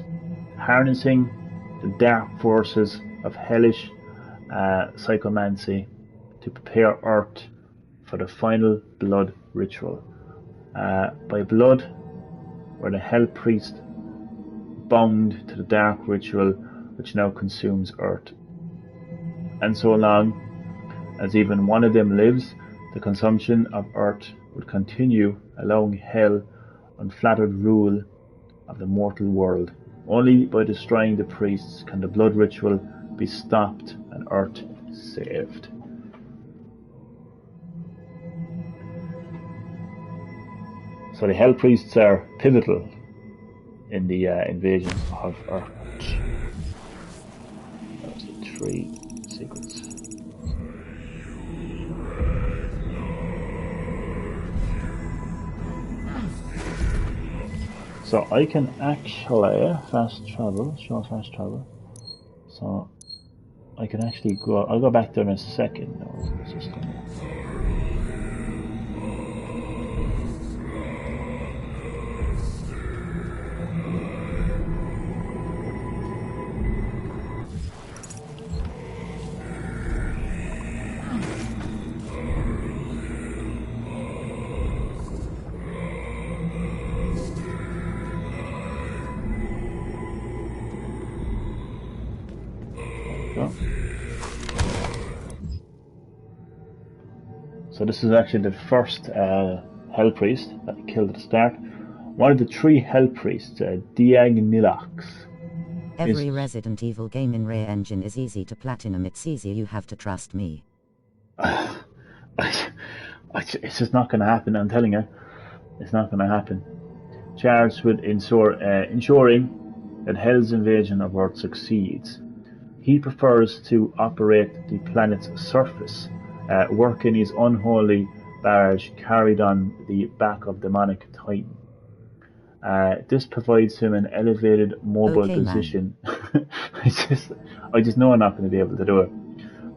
harnessing the dark forces of hellish psychomancy to prepare Earth for the final blood ritual. By blood, were the Hell Priest bound to the dark ritual which now consumes Earth. And so long as even one of them lives, the consumption of Earth would continue, allowing Hell unflattered rule of the mortal world. Only by destroying the priests can the blood ritual be stopped and Earth saved. So the Hell Priests are pivotal in the invasion of Earth. That's the 3 secrets. So I can actually fast travel, show fast travel. So I can actually go, I'll go back there in a second. No, it's just gonna... So this is actually the first Hell Priest that I killed at the start. One of the 3 Hell Priests, Diagnilox. Every Resident Evil game in Rare Engine is easy to platinum. It's easy, you have to trust me. It's just not going to happen, I'm telling you. It's not going to happen. Charged with ensuring that Hell's invasion of Earth succeeds. He prefers to operate the planet's surface, working his unholy barrage carried on the back of demonic Titan. This provides him an elevated mobile position. I just know I'm not going to be able to do it.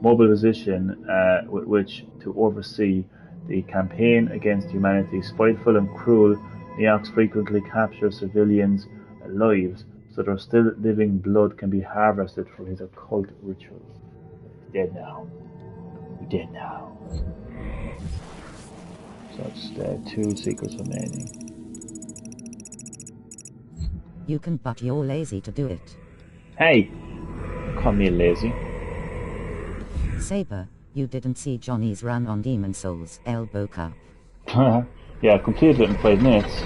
Mobile position with which to oversee the campaign against humanity. Spiteful and cruel, Neox frequently captures civilians' lives so their still living blood can be harvested for his occult rituals. Dead now. Dead now. So it's 2 secrets remaining. You can, but you're lazy to do it. Hey! Call me lazy. Saber, you didn't see Johnny's run on Demon Souls, elbow cup. Yeah, I completed it in 5 minutes.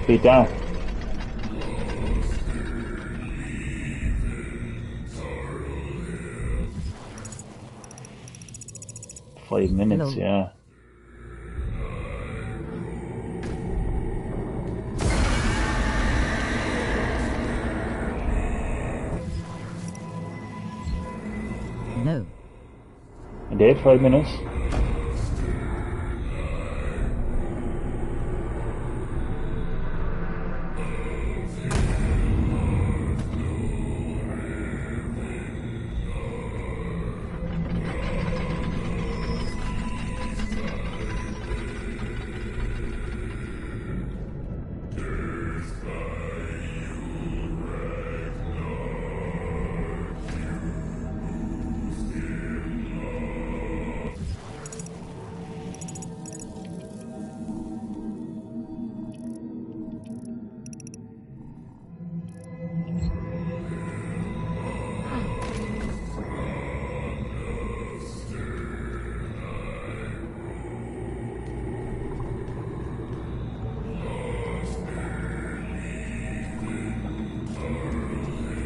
Beat that. 5 minutes, Lol. yeah. No. I did 5 minutes.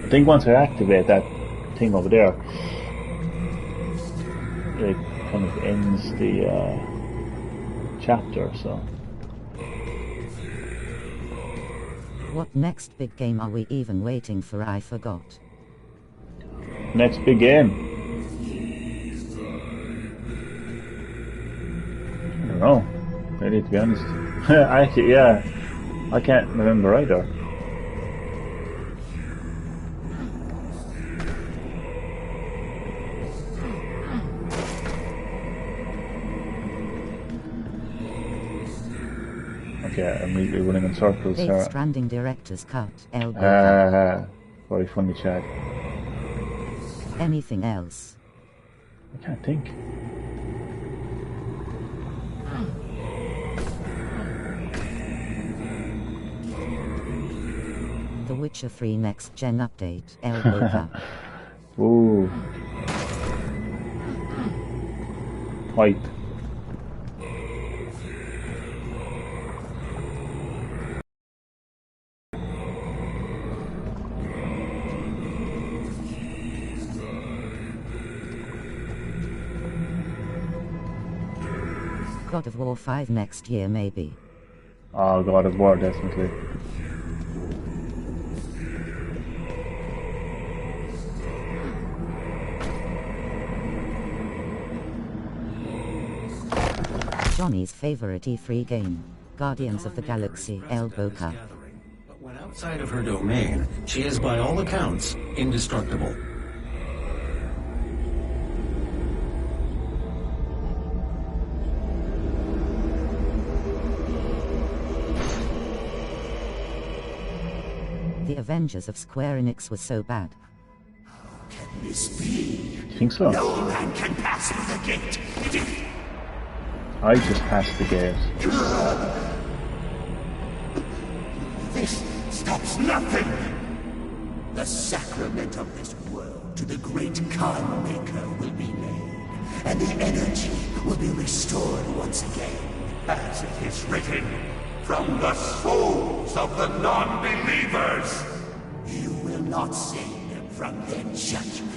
I think once I activate that thing over there, it kind of ends the chapter, so. What next big game are we even waiting for? I forgot. Next big game. I don't know, really, to be honest. Actually, yeah, I can't remember either. Okay, I'm really running in circles here. Death Stranding director's cut. Elbow. Very funny, Chad. Anything else? I can't think. The Witcher 3 next gen update. Elbow cup. Ooh. Hype. God of War 5 next year maybe. Oh, God of War, definitely. Johnny's favorite E3 game. Guardians of the Galaxy. Elbow cup. But when outside of her domain, she is by all accounts indestructible. The Avengers of Square Enix was so bad. This be? You think so? No man can pass through the gate. I just passed the gate. This stops nothing. The sacrament of this world to the great Khan Maker will be made, and the energy will be restored once again, as it is written, from the souls of the non-believers. You will not save them from their judgment.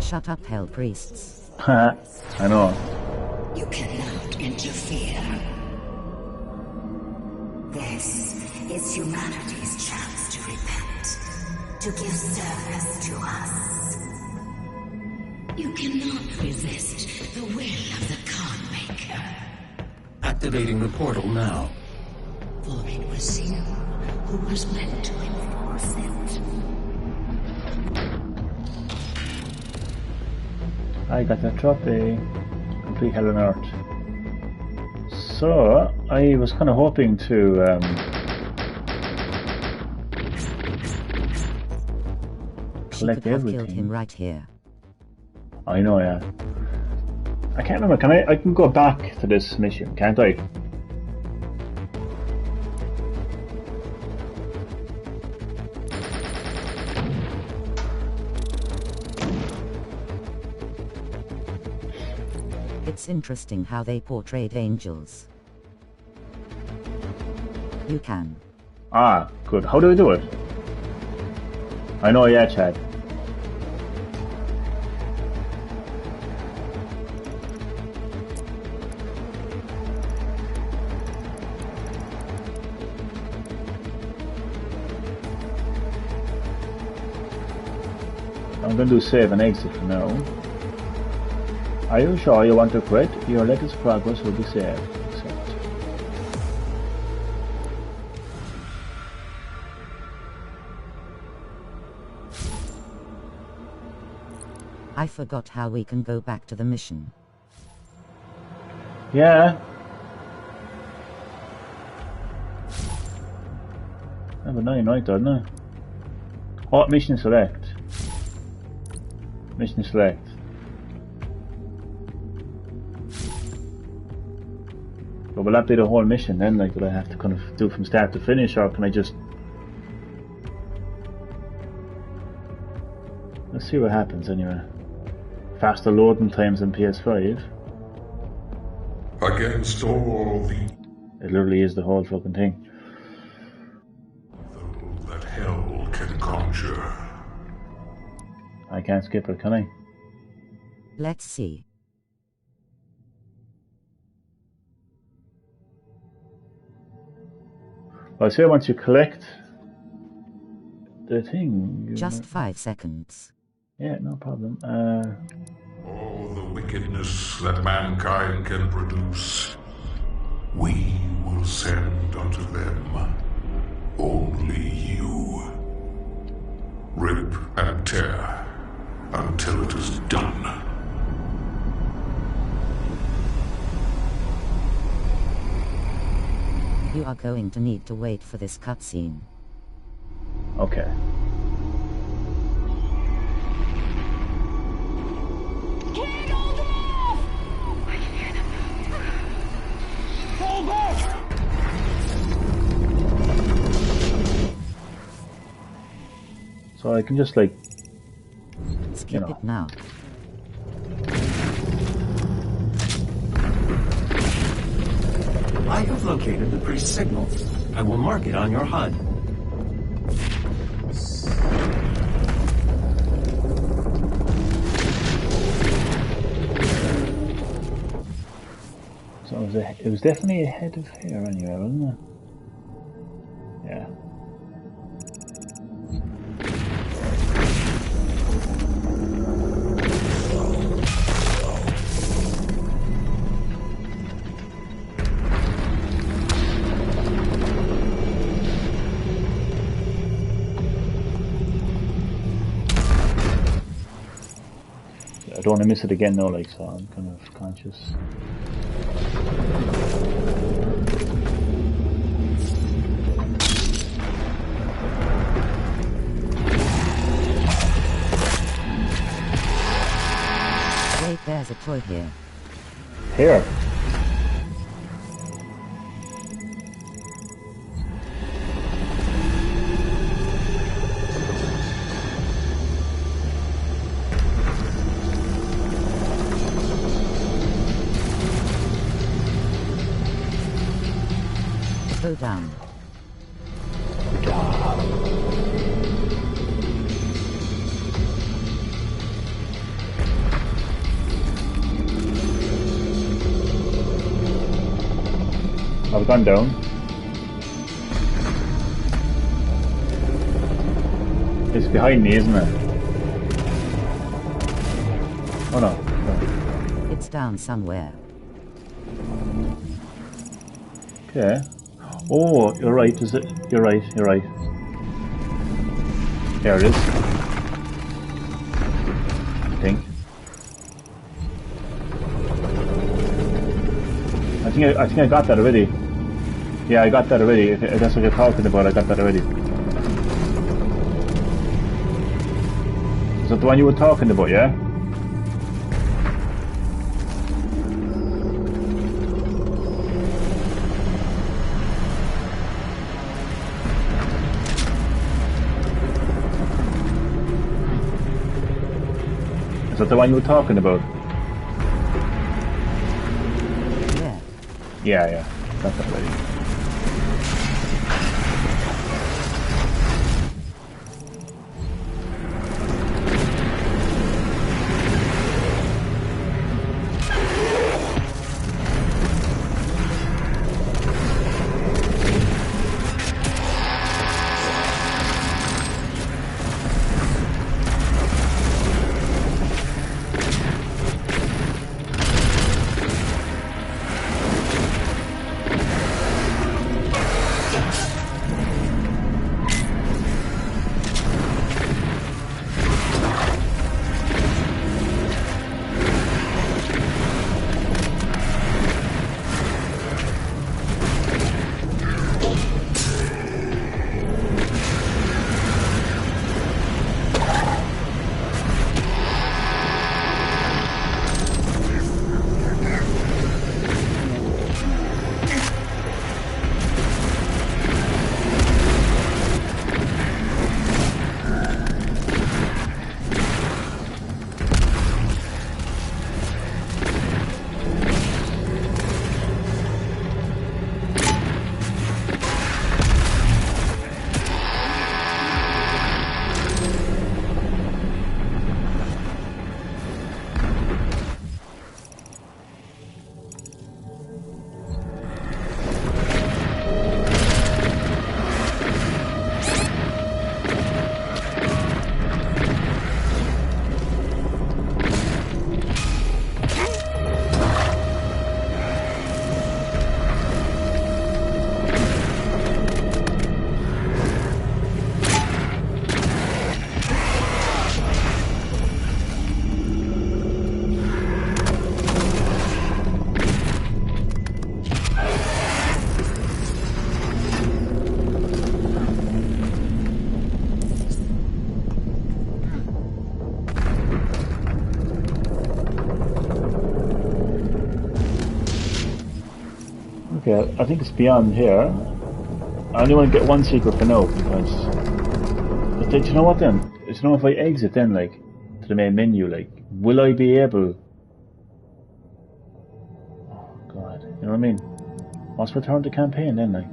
Shut up, hell priests. I know. You cannot interfere. This is humanity's chance to repent, to give service to us. You cannot resist the will of the Khan Maker. Activating the portal now. For it was you who was meant to enforce it. I got that trophy. Complete Hell on Earth. So, I was kind of hoping to collect Could have everything. killed him right here. I know, yeah. I can't remember. Can I can go back to this mission, can't I? It's interesting how they portrayed angels. You can. Ah, good. How do I do it? I know, yeah, Chad. I'm going to do save and exit for now. Are you sure you want to quit? Your latest progress will be saved. Accept. I forgot how we can go back to the mission. Yeah. Have a 9 right, doesn't it? Oh, mission select. Mission select. But will that be the whole mission then? Like, will I have to kind of do from start to finish, or can I just... Let's see what happens anyway. Faster loading times than PS5. Against all the It literally is the whole fucking thing. evil that hell can conjure. I can't skip it, can I? Let's see. Well, I say once you collect the thing... Just 5 seconds. Yeah, no problem. All the wickedness that mankind can produce, we will send unto them. Only you. Rip and tear until it is done. You are going to need to wait for this cutscene. Okay. Can't hold him off! I can't. Hold back! So I can just like... Skip it now. I have located the priest's signal. I will mark it on your HUD. So it was definitely ahead of here anyway, wasn't it? Yeah. I don't want to miss it again though, like, so I'm kind of conscious. Wait, there's a toy here. Here. Go down. I've gone down. It's behind me, isn't it? Oh no. No. It's down somewhere. Okay. Oh, you're right, is it? You're right, you're right. There it is. I think. I think I got that already. Yeah, I got that already. If that's what you're talking about, I got that already. Is that the one you were talking about, yeah? Is that the one you were talking about? Yeah. Yeah, yeah. Got that ready. Okay, I think it's beyond here. I only want to get one secret for now because. But do you know what then? Do you know if I exit then, like, to the main menu, like, will I be able? Oh God, you know what I mean? Must return to campaign then, like.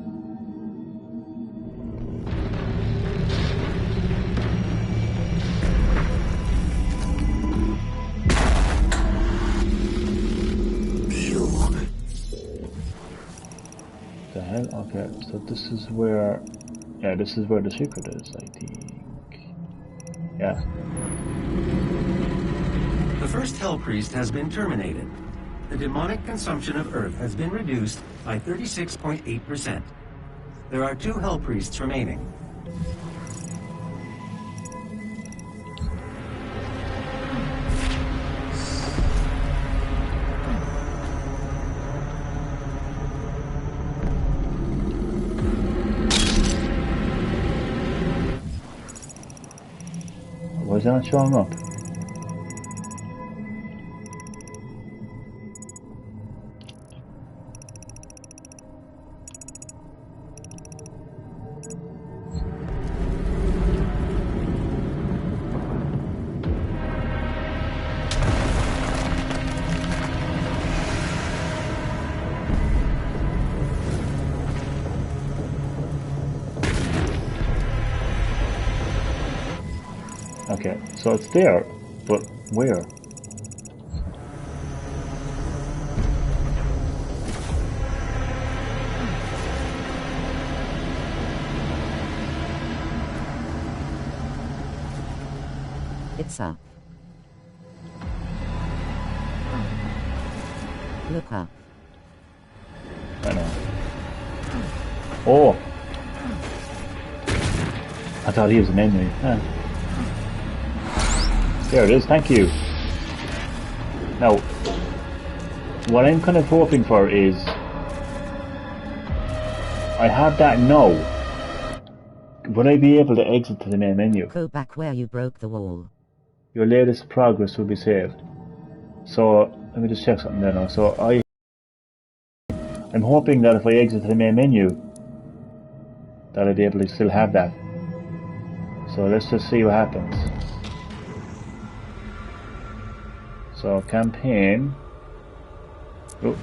The hell? Okay, so this is where. Yeah, this is where the secret is, I think. Yeah. The first Hell Priest has been terminated. The demonic consumption of Earth has been reduced by 36.8%. There are 2 Hell Priests remaining. Why is that not showing up? Okay, so it's there, but where? It's up. Look up. I know. Oh! I thought he was an enemy. Huh. There it is, thank you. Now, what I'm kind of hoping for is I have that now. Would I be able to exit to the main menu? Go back where you broke the wall. Your latest progress will be saved. So, let me just check something there now. So, I'm hoping that if I exit to the main menu, that I'll be able to still have that. So, let's just see what happens. So campaign. Oh,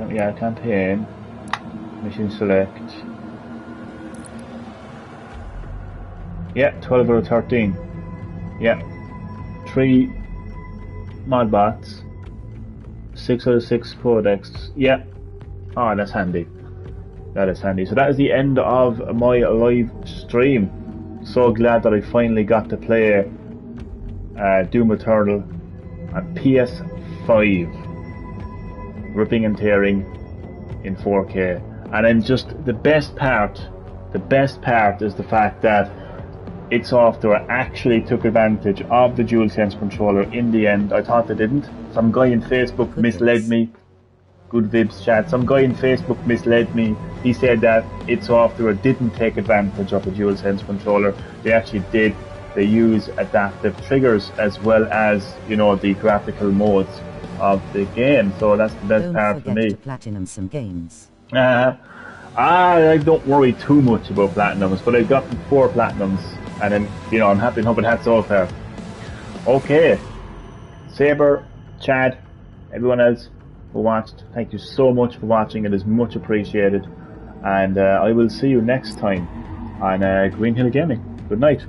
yeah, campaign. Mission select. Yeah, 12 out of 13. Yeah, 3 modbots. 6 out of 6 codex. Yeah. Oh, that's handy. That is handy. So that is the end of my live stream. So glad that I finally got to play Doom Eternal on PS5, ripping and tearing in 4K. And then just the best part is the fact that id Software actually took advantage of the DualSense controller in the end. I thought they didn't. Some guy in Facebook misled me. Good vibes chat. Some guy in Facebook misled me. He said that id Software didn't take advantage of the DualSense controller. They actually did. They use adaptive triggers as well as, you know, the graphical modes of the game. So that's the best part for me. To platinum some games. I don't worry too much about platinums, but I've gotten 4 platinums, and then, you know, I'm happy enough with that so far. Okay, Saber, Chad, everyone else who watched, thank you so much for watching. It is much appreciated, and I will see you next time on Green Hill Gaming. Good night.